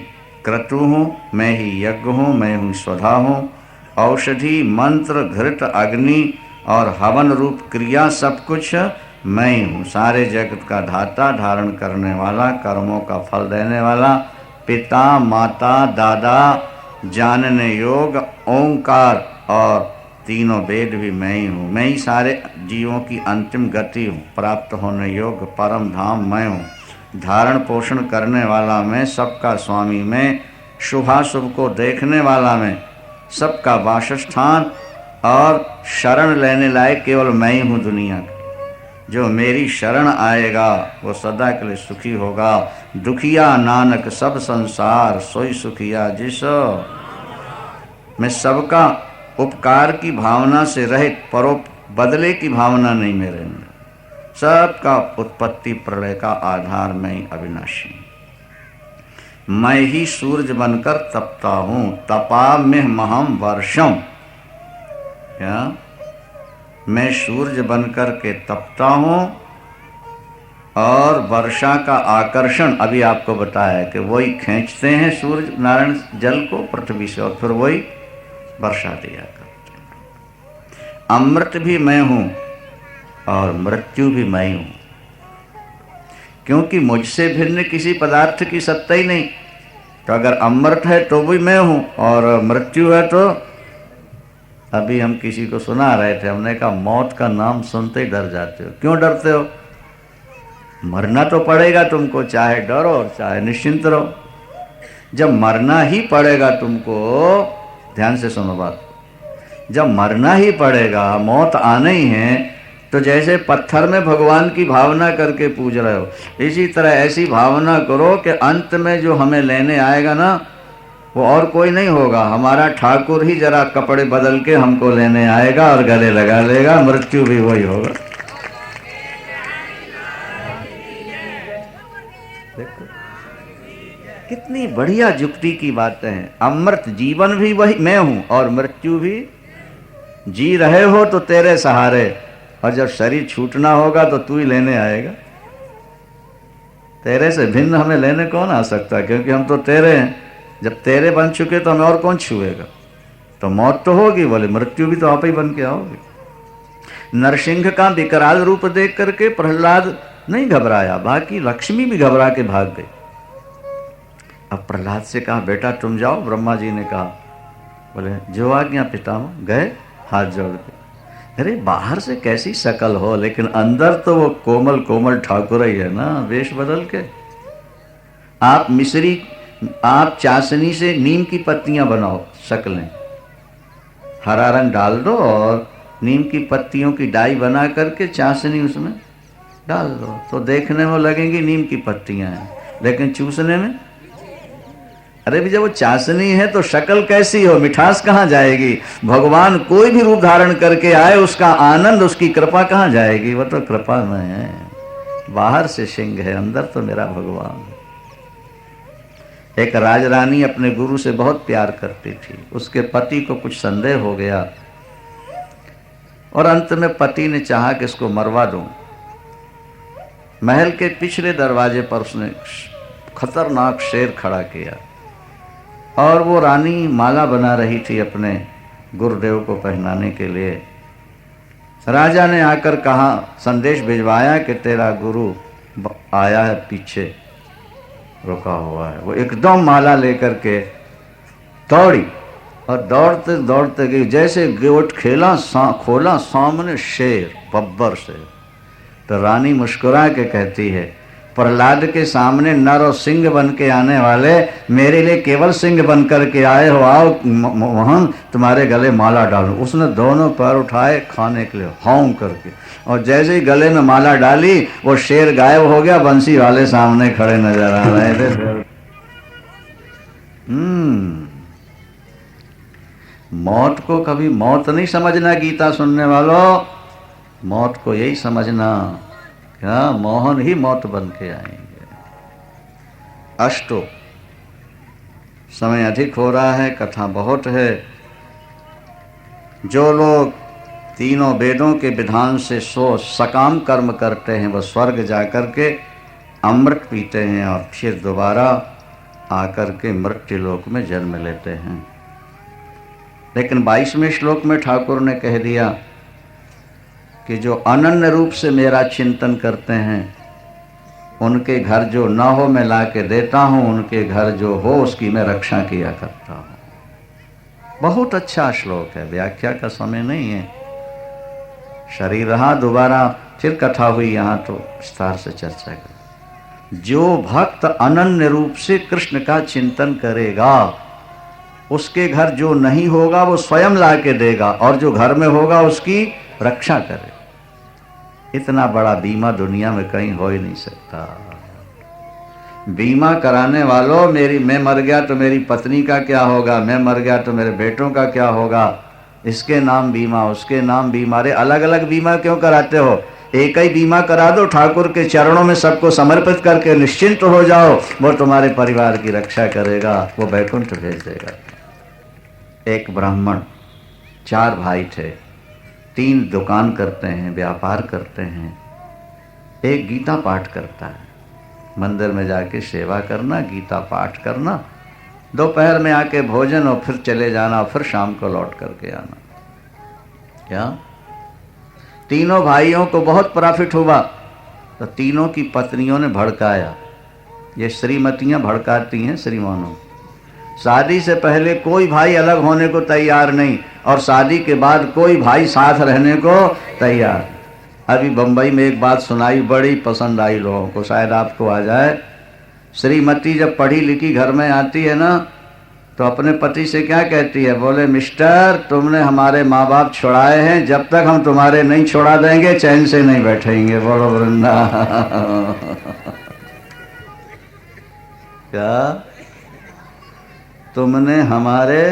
क्रतु हूँ, मैं ही यज्ञ हूँ, मैं हूँ स्वधा हूँ। औषधि मंत्र घृत अग्नि और हवन रूप क्रिया सब कुछ मैं ही हूँ। सारे जगत का धाता, धारण करने वाला, कर्मों का फल देने वाला, पिता माता दादा, जानने योग, ओंकार और तीनों वेद भी मैं ही हूँ। मैं ही सारे जीवों की अंतिम गति हूँ, प्राप्त होने योग्य परम धाम मैं हूँ। धारण पोषण करने वाला मैं, सबका स्वामी मैं, शुभाशुभ को देखने वाला मैं, सबका वासस्थान और शरण लेने लायक केवल मैं ही हूँ दुनिया का। जो मेरी शरण आएगा वो सदा के लिए सुखी होगा। दुखिया नानक सब संसार, सोई सुखिया जिसो। मैं सबका उपकार की भावना से रहित, परोप बदले की भावना नहीं मेरे अंदर। सबका उत्पत्ति प्रलय का आधार मैं ही अविनाशी। मैं ही सूरज बनकर तपता हूँ, तपा में महम वर्षम। क्या? मैं सूरज बनकर के तपता हूँ, और वर्षा का आकर्षण अभी आपको बताया है कि वही खींचते हैं सूरज नारायण जल को पृथ्वी से, और फिर वही वर्षा दिया करते हैं। अमृत भी मैं हूँ और मृत्यु भी मैं हूँ, क्योंकि मुझसे भिन्न किसी पदार्थ की सत्ता ही नहीं। तो अगर अमृत है तो भी मैं हूँ, और मृत्यु है तो। अभी हम किसी को सुना रहे थे, हमने कहा मौत का नाम सुनते ही डर जाते हो। क्यों डरते हो? मरना तो पड़ेगा तुमको, चाहे डरो और चाहे निश्चिंत रहो। जब मरना ही पड़ेगा तुमको, ध्यान से सुनो बात, जब मरना ही पड़ेगा, मौत आना ही है, तो जैसे पत्थर में भगवान की भावना करके पूज रहे हो, इसी तरह ऐसी भावना करो कि अंत में जो हमें लेने आएगा ना, वो और कोई नहीं होगा, हमारा ठाकुर ही जरा कपड़े बदल के हमको लेने आएगा और गले लगा लेगा। मृत्यु भी वही होगा। देखो कितनी बढ़िया जुक्ति की बातें हैं। अमृत जीवन भी वही मैं हूं और मृत्यु भी जी रहे हो तो तेरे सहारे, और जब शरीर छूटना होगा तो तू ही लेने आएगा। तेरे से भिन्न हमें लेने कौन आ सकता, क्योंकि हम तो तेरे हैं। जब तेरे बन चुके तो हमें और कौन छुएगा। तो मौत तो होगी, बोले मृत्यु भी तो आप ही बन के आओगे। नरसिंह का विकराल रूप देख करके प्रहलाद नहीं घबराया, बाकी लक्ष्मी भी घबरा के भाग गई। अब प्रहलाद से कहा बेटा तुम जाओ। ब्रह्मा जी ने कहा, बोले जो आज्ञा पितामह। गए हाथ जोड़ के। अरे बाहर से कैसी शकल हो, लेकिन अंदर तो वो कोमल कोमल ठाकुर ही है ना, वेश बदल के। आप मिश्री, आप चाशनी से नीम की पत्तियां बनाओ, शक्लें हरा रंग डाल दो और नीम की पत्तियों की डाई बना करके चाशनी उसमें डाल दो, तो देखने में लगेंगी नीम की पत्तियां हैं, लेकिन चूसने में, अरे भी जब वो चाशनी है तो शक्ल कैसी हो, मिठास कहाँ जाएगी। भगवान कोई भी रूप धारण करके आए, उसका आनंद, उसकी कृपा कहाँ जाएगी। वो तो कृपा में है। बाहर से सिंह है, अंदर तो मेरा भगवान है। एक राजरानी अपने गुरु से बहुत प्यार करती थी। उसके पति को कुछ संदेह हो गया और अंत में पति ने चाहा कि इसको मरवा दूं। महल के पिछले दरवाजे पर उसने खतरनाक शेर खड़ा किया और वो रानी माला बना रही थी अपने गुरुदेव को पहनाने के लिए। राजा ने आकर कहा, संदेश भिजवाया कि तेरा गुरु आया है, पीछे रुका हुआ है। वो एकदम माला लेकर के दौड़ी और दौड़ते दौड़ते गई। जैसे गेट खोला सामने शेर, बब्बर शेर। तो रानी मुस्कुरा के कहती है, प्रहलाद के सामने नर और सिंह बन के आने वाले, मेरे लिए केवल सिंह बन करके आए हो, आओ मोहन तुम्हारे गले माला डालूं। उसने दोनों पैर उठाए खाने के लिए, हाउ करके, और जैसे ही गले में माला डाली वो शेर गायब हो गया। बंसी वाले सामने खड़े नजर आ रहे थे। मौत को कभी मौत नहीं समझना गीता सुनने वालों, मौत को यही समझना क्या मोहन ही मौत बन के आएंगे। अष्टो समय अधिक हो रहा है, कथा बहुत है। जो लोग तीनों वेदों के विधान से सकाम कर्म करते हैं वह स्वर्ग जाकर के अमृत पीते हैं और फिर दोबारा आकर के मृत्यु लोक में जन्म लेते हैं। लेकिन 22वें श्लोक में ठाकुर ने कह दिया कि जो अनन्य रूप से मेरा चिंतन करते हैं उनके घर जो न हो मैं ला के देता हूँ, उनके घर जो हो उसकी मैं रक्षा किया करता हूँ। बहुत अच्छा श्लोक है, व्याख्या का समय नहीं है। शरीर रहा, दोबारा फिर कथा हुई यहाँ तो विस्तार से चर्चा करें। जो भक्त अनन्य रूप से कृष्ण का चिंतन करेगा उसके घर जो नहीं होगा वो स्वयं ला के देगा, और जो घर में होगा उसकी रक्षा करे। इतना बड़ा बीमा दुनिया में कहीं हो ही नहीं सकता। बीमा कराने वालों, मैं मर गया तो मेरी पत्नी का क्या होगा, मैं मर गया तो मेरे बेटों का क्या होगा, इसके नाम बीमा, उसके नाम बीमा। अरे अलग अलग बीमा क्यों कराते हो, एक ही बीमा करा दो, ठाकुर के चरणों में सबको समर्पित करके निश्चिंत हो जाओ, वो तुम्हारे परिवार की रक्षा करेगा, वो वैकुंठ भेज देगा। एक ब्राह्मण, 4 भाई थे, 3 दुकान करते हैं, व्यापार करते हैं, एक गीता पाठ करता है। मंदिर में जाके सेवा करना, गीता पाठ करना, दोपहर में आके भोजन और फिर चले जाना, फिर शाम को लौट करके आना। क्या तीनों भाइयों को बहुत प्रॉफिट हुआ, तो तीनों की पत्नियों ने भड़काया। ये श्रीमतियां भड़काती हैं श्रीमानों। शादी से पहले कोई भाई अलग होने को तैयार नहीं, और शादी के बाद कोई भाई साथ रहने को तैयार। अभी बंबई में एक बात सुनाई, बड़ी पसंद आई लोगों को, शायद आपको आ जाए। श्रीमती जब पढ़ी लिखी घर में आती है ना, तो अपने पति से क्या कहती है, बोले मिस्टर तुमने हमारे माँ बाप छुड़ाए हैं, जब तक हम तुम्हारे नहीं छुड़ा देंगे चैन से नहीं बैठेंगे। बोलो वृंदा। क्या तुमने हमारे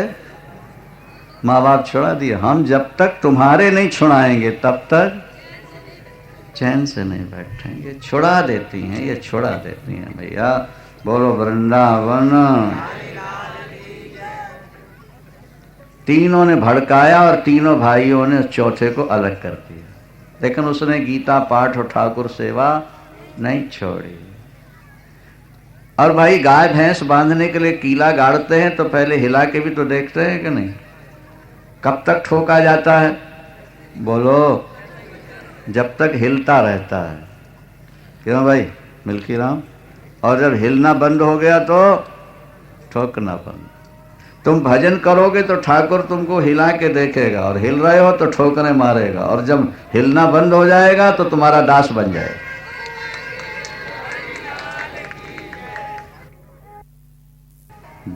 माँ बाप छुड़ा दिए, हम जब तक तुम्हारे नहीं छुड़ाएंगे तब तक चैन से नहीं बैठेंगे। छुड़ा देती हैं, ये छुड़ा देती हैं भैया। बोलो वृंदावन। तीनों ने भड़काया और तीनों भाइयों ने चौथे को अलग कर दिया, लेकिन उसने गीता पाठ और ठाकुर सेवा नहीं छोड़ी। और भाई गाय भैंस बांधने के लिए कीला गाड़ते हैं तो पहले हिला के भी तो देखते हैं कि नहीं? कब तक ठोका जाता है? बोलो, जब तक हिलता रहता है। क्यों भाई मिल्की राम? और जब हिलना बंद हो गया तो ठोकना बंद। तुम भजन करोगे तो ठाकुर तुमको हिला के देखेगा, और हिल रहे हो तो ठोकरे मारेगा, और जब हिलना बंद हो जाएगा तो तुम्हारा दास बन जाएगा।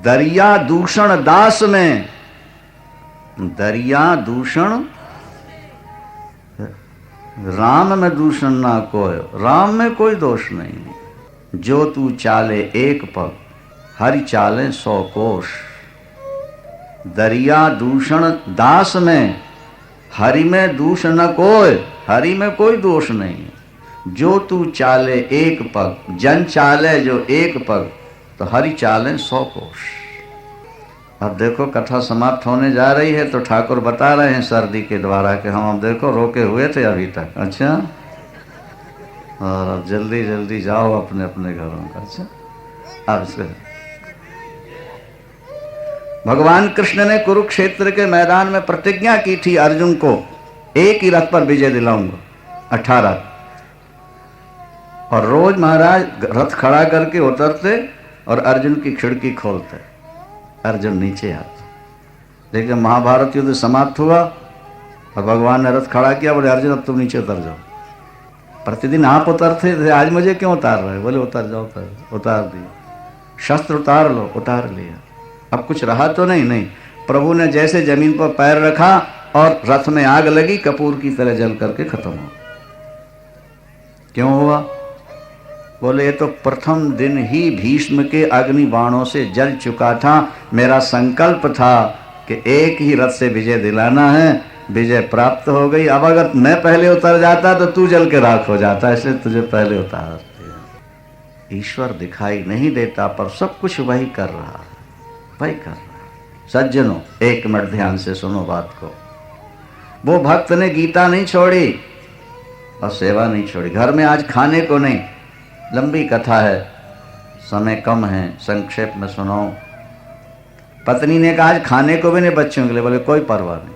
दरिया दूषण दास में, दरिया दूषण राम में दूषण ना कोय, राम में कोई दोष नहीं। जो तू चाले एक पग, हरि चाले 100 कोश। दरिया दूषण दास में, हरि में दूष न कोय, हरि में कोई दोष नहीं। जो तू चाले एक पग, जन चाले जो एक पग, तो हरि चाले 100 कोश। अब देखो कथा समाप्त होने जा रही है तो ठाकुर बता रहे हैं सर्दी के द्वारा कि हम अब देखो रोके हुए थे अभी तक। अच्छा, और अब जल्दी जल्दी जाओ अपने अपने घरों का। अच्छा, अब से भगवान कृष्ण ने कुरुक्षेत्र के मैदान में प्रतिज्ञा की थी अर्जुन को, एक ही रथ पर विजय दिलाऊंगा, 18। और रोज महाराज रथ खड़ा करके उतरते और अर्जुन की खिड़की खोलते, अर्जुन नीचे आते। लेकिन महाभारत युद्ध समाप्त हुआ और भगवान ने रथ खड़ा किया, बोले अर्जुन अब तुम नीचे उतर जाओ। प्रतिदिन आप उतरते थे, आज मुझे क्यों उतार रहे? बोले उतर जाओ। उतार दिया। शस्त्र उतार लो, उतार लिया। अब कुछ रहा तो नहीं? नहीं। प्रभु ने जैसे जमीन पर पैर रखा और रथ में आग लगी, कपूर की तरह जल करके खत्म हो। क्यों हुआ? बोले ये तो प्रथम दिन ही भीष्म के अग्नि बाणों से जल चुका था। मेरा संकल्प था कि एक ही रथ से विजय दिलाना है, विजय प्राप्त हो गई। अब अगर मैं पहले उतर जाता तो तू जल के राख हो जाता, इसलिए तुझे पहले उतार दिया। ईश्वर दिखाई नहीं देता पर सब कुछ वही कर रहा है, वही कर रहा है। सज्जनों, एक मिनट ध्यान से सुनो बात को। वो भक्त ने गीता नहीं छोड़ी और सेवा नहीं छोड़ी। घर में आज खाने को नहीं, लंबी कथा है, समय कम है, संक्षेप में सुनाऊं। पत्नी ने कहा आज खाने को भी नहीं बच्चों के लिए। बोले कोई परवाह नहीं,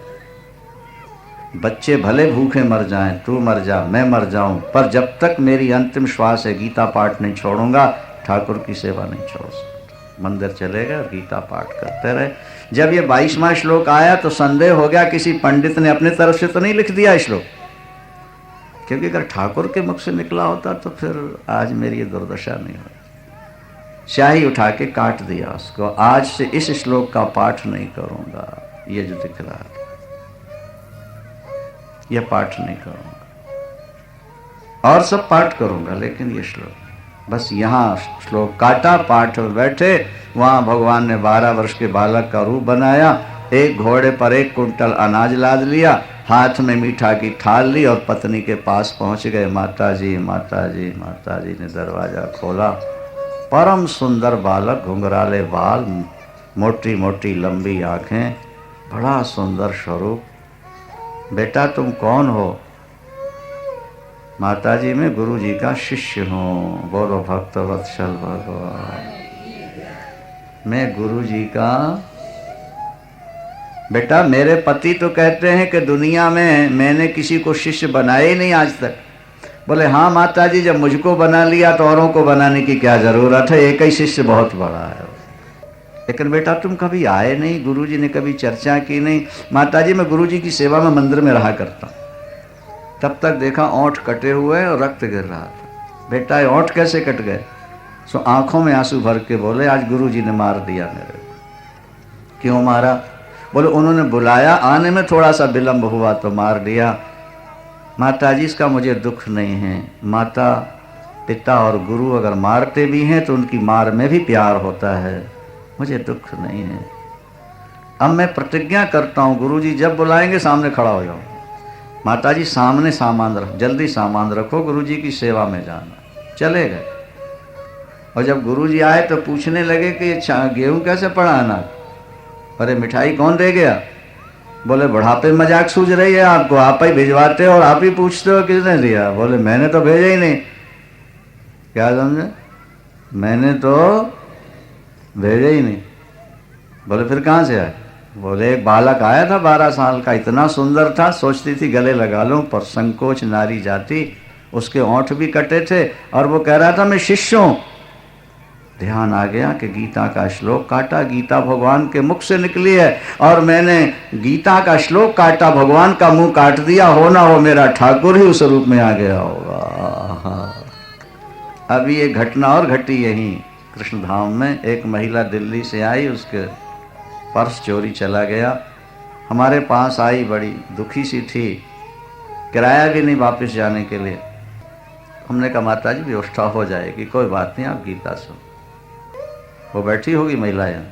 बच्चे भले भूखे मर जाएं, तू मर जा, मैं मर जाऊं, पर जब तक मेरी अंतिम श्वास है गीता पाठ नहीं छोड़ूंगा, ठाकुर की सेवा नहीं छोड़ सकता। मंदिर चले गए और गीता पाठ करते रहे। जब ये 22वां श्लोक आया तो संदेह हो गया किसी पंडित ने अपने तरफ से तो नहीं लिख दिया श्लोक, क्योंकि अगर ठाकुर के मुख से निकला होता तो फिर आज मेरी ये दुर्दशा नहीं होती। स्याही उठा के काट दिया उसको। आज से इस श्लोक का पाठ नहीं करूंगा, ये जो दिख रहा है यह पाठ नहीं करूंगा, और सब पाठ करूंगा लेकिन ये श्लोक बस। यहाँ श्लोक काटा, पाठ में बैठे। वहां भगवान ने 12 वर्ष के बालक का रूप बनाया, एक घोड़े पर 1 कुंटल अनाज लाद लिया, हाथ में मीठा की थाल ली और पत्नी के पास पहुंच गए। माता जी, माता जी, माता जी ने दरवाजा खोला। परम सुंदर बालक, घुंघराले बाल, मोटी मोटी लंबी आंखें, बड़ा सुंदर स्वरूप। बेटा तुम कौन हो? माता जी मैं गुरु जी का शिष्य हूँ। बोलो भक्त वत्सल भगवान, मैं गुरु जी का। बेटा मेरे पति तो कहते हैं कि दुनिया में मैंने किसी को शिष्य बनाया ही नहीं आज तक। बोले हाँ माता जी, जब मुझको बना लिया तो औरों को बनाने की क्या जरूरत है, एक ही शिष्य बहुत बड़ा है। लेकिन बेटा तुम कभी आए नहीं, गुरुजी ने कभी चर्चा की नहीं। माता जी मैं गुरुजी की सेवा में मंदिर में रहा करता हूँ। तब तक देखा ओंठ कटे हुए और रक्त गिर रहा था। बेटा ये ओंठ कैसे कट गए? सो आंखों में आंसू भर के बोले आज गुरुजी ने मार दिया मेरे को। क्यों मारा? बोले उन्होंने बुलाया, आने में थोड़ा सा विलंब हुआ तो मार दिया। माता जी इसका मुझे दुख नहीं है। माता पिता और गुरु अगर मारते भी हैं तो उनकी मार में भी प्यार होता है, मुझे दुख नहीं है। अब मैं प्रतिज्ञा करता हूँ गुरुजी जब बुलाएंगे सामने खड़ा हो जाओ। माता जी सामने सामान रख, जल्दी सामान रखो, गुरुजी की सेवा में जाना। चले गए। और जब गुरुजी आए तो पूछने लगे कि गेहूं कैसे पड़ा अनाज? अरे मिठाई कौन दे गया? बोले बुढ़ापे मजाक सूझ रही है आपको, आप ही भिजवाते हो और आप ही पूछते हो किसने दिया? बोले मैंने तो भेजा ही नहीं। क्या समझे? मैंने तो भेजा ही नहीं। बोले फिर कहाँ से आए? बोले एक बालक आया था 12 साल का, इतना सुंदर था, सोचती थी गले लगा लूं, पर संकोच नारी जाती, उसके ओंठ भी कटे थे और वो कह रहा था मैं शिष्य हूं। ध्यान आ गया कि गीता का श्लोक काटा, गीता भगवान के मुख से निकली है और मैंने गीता का श्लोक काटा, भगवान का मुंह काट दिया, हो ना हो मेरा ठाकुर ही उस रूप में आ गया होगा। अभी ये घटना और घटी यहीं कृष्ण धाम में। एक महिला दिल्ली से आई, उसके पर्स चोरी चला गया, हमारे पास आई, बड़ी दुखी सी थी, किराया भी नहीं वापस जाने के लिए। हमने कहा माता जी व्यवस्था हो जाएगी, कोई बात नहीं, आप गीता सुन। वो बैठी होगी महिला यहाँ।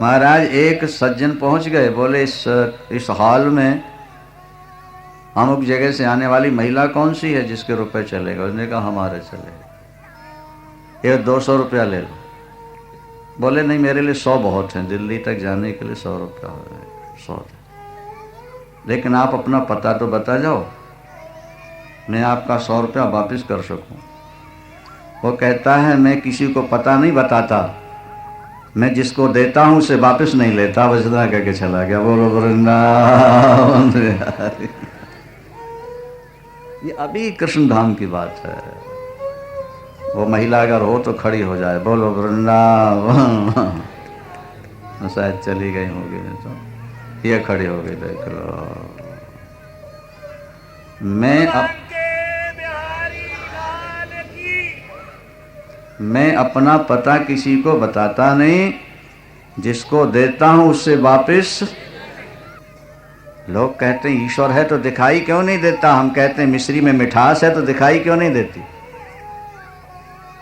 महाराज एक सज्जन पहुंच गए, बोले इस हॉल में अमुक जगह से आने वाली महिला कौन सी है जिसके रुपए चलेगा? उसने कहा हमारे चलेगा, ये 200 रुपया ले लो। बोले नहीं मेरे लिए 100 बहुत है, दिल्ली तक जाने के लिए 100 रुपया हो, 100, लेकिन आप अपना पता तो बता जाओ, मैं आपका 100 रुपया वापिस कर सकूं। वो कहता है मैं किसी को पता नहीं बताता, मैं जिसको देता हूं उसे वापस नहीं लेता, बस इतना कह के चला गया। बोलो वृंदावन। ये अभी कृष्ण धाम की बात है। वो महिला अगर हो तो खड़ी हो जाए, बोलो वृंदावन। शायद चली गई होगी, तो ये खड़ी हो गई, देख लो। मैं अपना पता किसी को बताता नहीं, जिसको देता हूं उससे वापस। लोग कहते हैं ईश्वर है तो दिखाई क्यों नहीं देता? हम कहते हैं मिश्री में मिठास है तो दिखाई क्यों नहीं देती?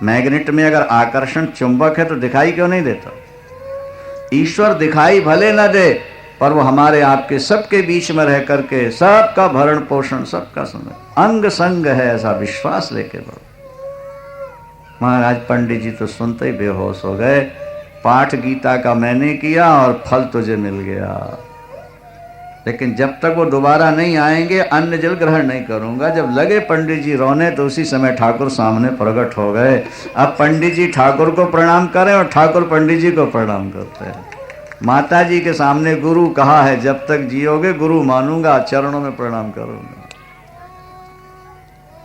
मैग्नेट में अगर आकर्षण चुंबक है तो दिखाई क्यों नहीं देता? ईश्वर दिखाई भले न दे, पर वो हमारे आपके सबके बीच में रह करके सबका भरण पोषण, सबका समय अंग संग है, ऐसा विश्वास लेके बढ़ो। महाराज पंडित जी तो सुनते ही बेहोश हो गए। पाठ गीता का मैंने किया और फल तुझे मिल गया, लेकिन जब तक वो दोबारा नहीं आएंगे अन्न जल ग्रहण नहीं करूंगा। जब लगे पंडित जी रोने तो उसी समय ठाकुर सामने प्रकट हो गए। अब पंडित जी ठाकुर को प्रणाम करें और ठाकुर पंडित जी को प्रणाम करते हैं। माता जी के सामने गुरु कहा है, जब तक जियोगे गुरु मानूंगा, चरणों में प्रणाम करूंगा।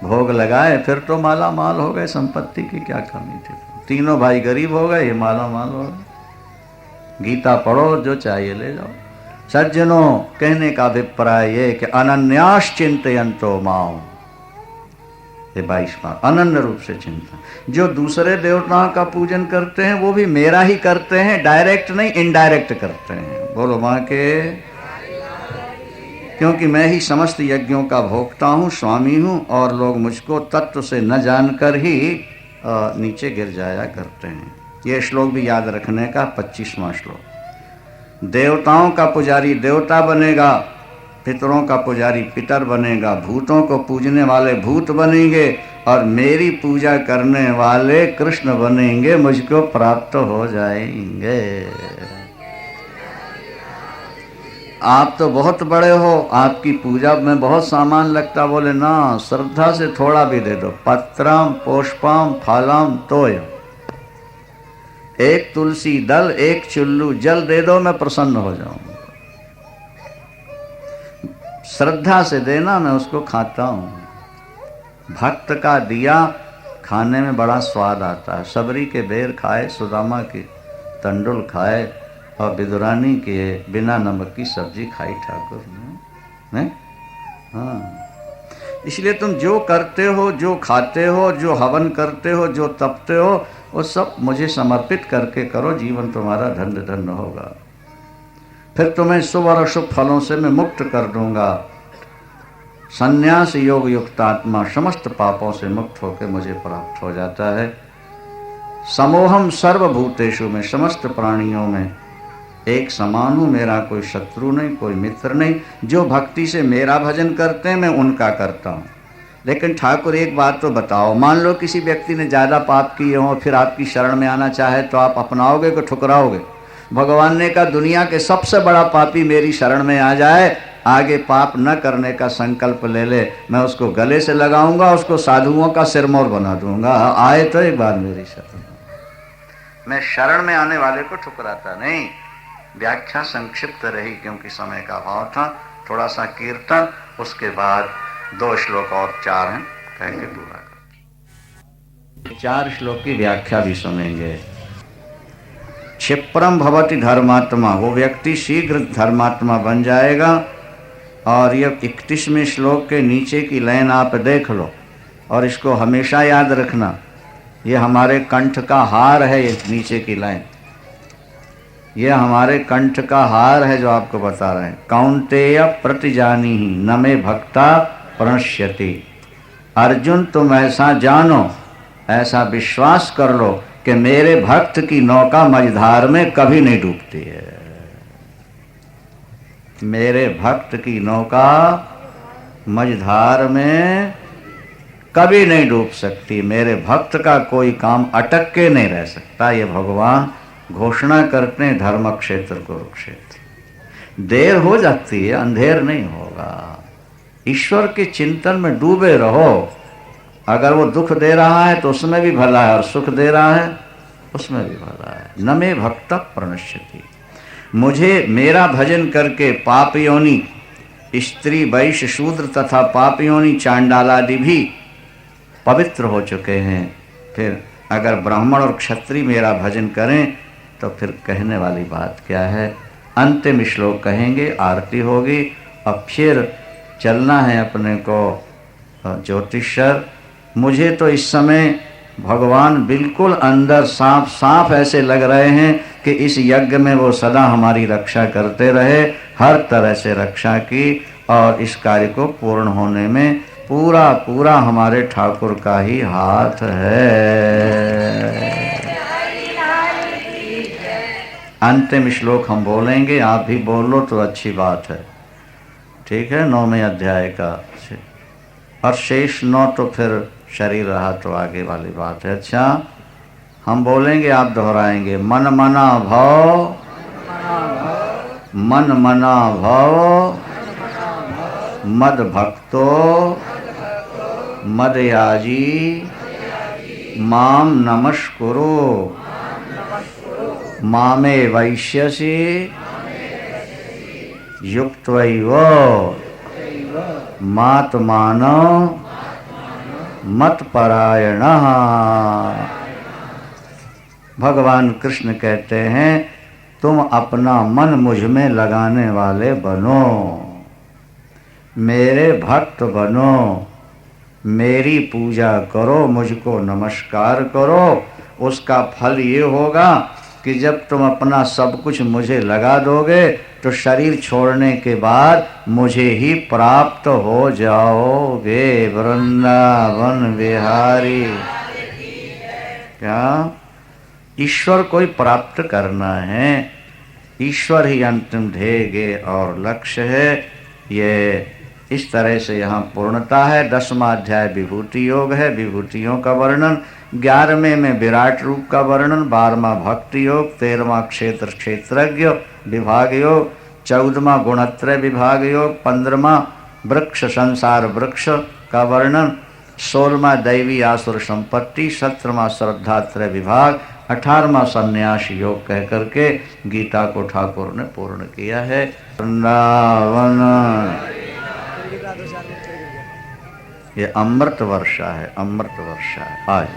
भोग लगाए फिर तो माला माल हो गए, संपत्ति की क्या कमी थी। तीनों भाई गरीब हो गए, ये माला माल हो गए। गीता पढ़ो, जो चाहिए ले जाओ। सज्जनों, कहने का अभिप्राय ये कि अनन्यास चिंतयन्तो मां, ये 22वां अनन्य रूप से चिंतन। जो दूसरे देवताओं का पूजन करते हैं वो भी मेरा ही करते हैं, डायरेक्ट नहीं इनडायरेक्ट करते हैं। बोलो मां के, क्योंकि मैं ही समस्त यज्ञों का भोक्ता हूँ, स्वामी हूँ, और लोग मुझको तत्व से न जानकर ही नीचे गिर जाया करते हैं। ये श्लोक भी याद रखने का 25वां श्लोक। देवताओं का पुजारी देवता बनेगा, पितरों का पुजारी पितर बनेगा, भूतों को पूजने वाले भूत बनेंगे और मेरी पूजा करने वाले कृष्ण बनेंगे, मुझको प्राप्त हो जाएंगे। आप तो बहुत बड़े हो, आपकी पूजा में बहुत सामान लगता। बोले ना, श्रद्धा से थोड़ा भी दे दो। पत्रम पुष्पम फलम तोय, एक तुलसी दल, एक चुल्लू जल दे दो, मैं प्रसन्न हो जाऊंगा। श्रद्धा से देना, मैं उसको खाता हूं। भक्त का दिया खाने में बड़ा स्वाद आता है। सबरी के बेर खाए, सुदामा की तंडुल खाए और विदुरानी के बिना नमक की सब्जी खाई ठाकुर ने। हाँ, इसलिए तुम जो करते हो, जो खाते हो, जो हवन करते हो, जो तपते हो, वो सब मुझे समर्पित करके करो। जीवन तुम्हारा धन्य धन्य होगा। फिर तुम्हें शुभ और अशुभ फलों से मैं मुक्त कर दूंगा। संन्यास योग युक्त आत्मा समस्त पापों से मुक्त होकर मुझे प्राप्त हो जाता है। समोहम सर्वभूतेषु, में समस्त प्राणियों में एक समान हूँ, मेरा कोई शत्रु नहीं, कोई मित्र नहीं। जो भक्ति से मेरा भजन करते हैं मैं उनका करता हूँ। लेकिन ठाकुर एक बात तो बताओ, मान लो किसी व्यक्ति ने ज़्यादा पाप किए हों, फिर आपकी शरण में आना चाहे तो आप अपनाओगे कि ठुकराओगे? भगवान ने कहा दुनिया के सबसे बड़ा पापी मेरी शरण में आ जाए, आगे पाप न करने का संकल्प ले ले, मैं उसको गले से लगाऊंगा, उसको साधुओं का सिरमौर बना दूंगा। आए तो एक बार मेरी शरण में। मैं शरण में आने वाले को ठुकराता नहीं। व्याख्या संक्षिप्त रही क्योंकि समय का अभाव था। थोड़ा सा कीर्तन, उसके बाद 2 श्लोक और 4 हैं, कह के पूरा कर। 4 श्लोक की व्याख्या भी सुनेंगे। क्षिप्रम भवति धर्मात्मा, वो व्यक्ति शीघ्र धर्मात्मा बन जाएगा। और ये 31वें श्लोक के नीचे की लाइन आप देख लो और इसको हमेशा याद रखना, ये हमारे कंठ का हार है। ये नीचे की लाइन ये हमारे कंठ का हार है जो आपको बता रहे हैं। कौन्तेय प्रतिजानीहि न मे भक्ता प्रणश्यति। अर्जुन तुम ऐसा जानो, ऐसा विश्वास कर लो कि मेरे भक्त की नौका मझधार में कभी नहीं डूबती है। मेरे भक्त की नौका मझधार में कभी नहीं डूब सकती। मेरे भक्त का कोई काम अटक के नहीं रह सकता। ये भगवान घोषणा करते हैं धर्म क्षेत्र कुरुक्षेत्र। देर हो जाती है, अंधेर नहीं होगा। ईश्वर के चिंतन में डूबे रहो। अगर वो दुख दे रहा है तो उसमें भी भला है, और सुख दे रहा है उसमें भी भला है। न मे भक्त प्रणश्यति। मुझे मेरा भजन करके पाप योनि स्त्री वैश्य शूद्र तथा पाप योनि चांडालादि भी पवित्र हो चुके हैं। फिर अगर ब्राह्मण और क्षत्रिय मेरा भजन करें तो फिर कहने वाली बात क्या है? अंतिम श्लोक कहेंगे, आरती होगी, अब फिर चलना है अपने को ज्योतिषर। मुझे तो इस समय भगवान बिल्कुल अंदर साफ साफ ऐसे लग रहे हैं कि इस यज्ञ में वो सदा हमारी रक्षा करते रहे, हर तरह से रक्षा की, और इस कार्य को पूर्ण होने में पूरा पूरा हमारे ठाकुर का ही हाथ है। अंतिम श्लोक हम बोलेंगे, आप भी बोल लो तो अच्छी बात है, ठीक है? 9वें अध्याय का, और शेष 9 तो फिर शरीर रहा तो आगे वाली बात है। अच्छा, हम बोलेंगे, आप दोहराएंगे। मन मना भव, मन मना भव, मद भक्तो मदयाजी माम नमस्कुरु मामे वैश्यसि युक्त्वैव मात्मानो मतपरायणः। भगवान कृष्ण कहते हैं तुम अपना मन मुझ में लगाने वाले बनो, मेरे भक्त बनो, मेरी पूजा करो, मुझको नमस्कार करो। उसका फल ये होगा कि जब तुम अपना सब कुछ मुझे लगा दोगे तो शरीर छोड़ने के बाद मुझे ही प्राप्त हो जाओगे। वृंदावन बिहारी। क्या ईश्वर कोई प्राप्त करना है, ईश्वर ही अंतिम ध्येय और लक्ष्य है। ये इस तरह से यहाँ पूर्णता है। 10वां अध्याय विभूति योग है, विभूतियों का वर्णन। 11वें में विराट रूप का वर्णन, 12वां भक्ति योग, 13वां क्षेत्र क्षेत्रज्ञ विभाग योग, 14वां गुणत्रय विभाग योग, 15वां वृक्ष संसार वृक्ष का वर्णन, 16वां दैवी आसुर संपत्ति, 17वां श्रद्धात्रय विभाग, 18वां संन्यास योग कह करके गीता को ठाकुर ने पूर्ण किया है। वृंदावन ये अमृत वर्षा है, अमृत वर्षा है। आए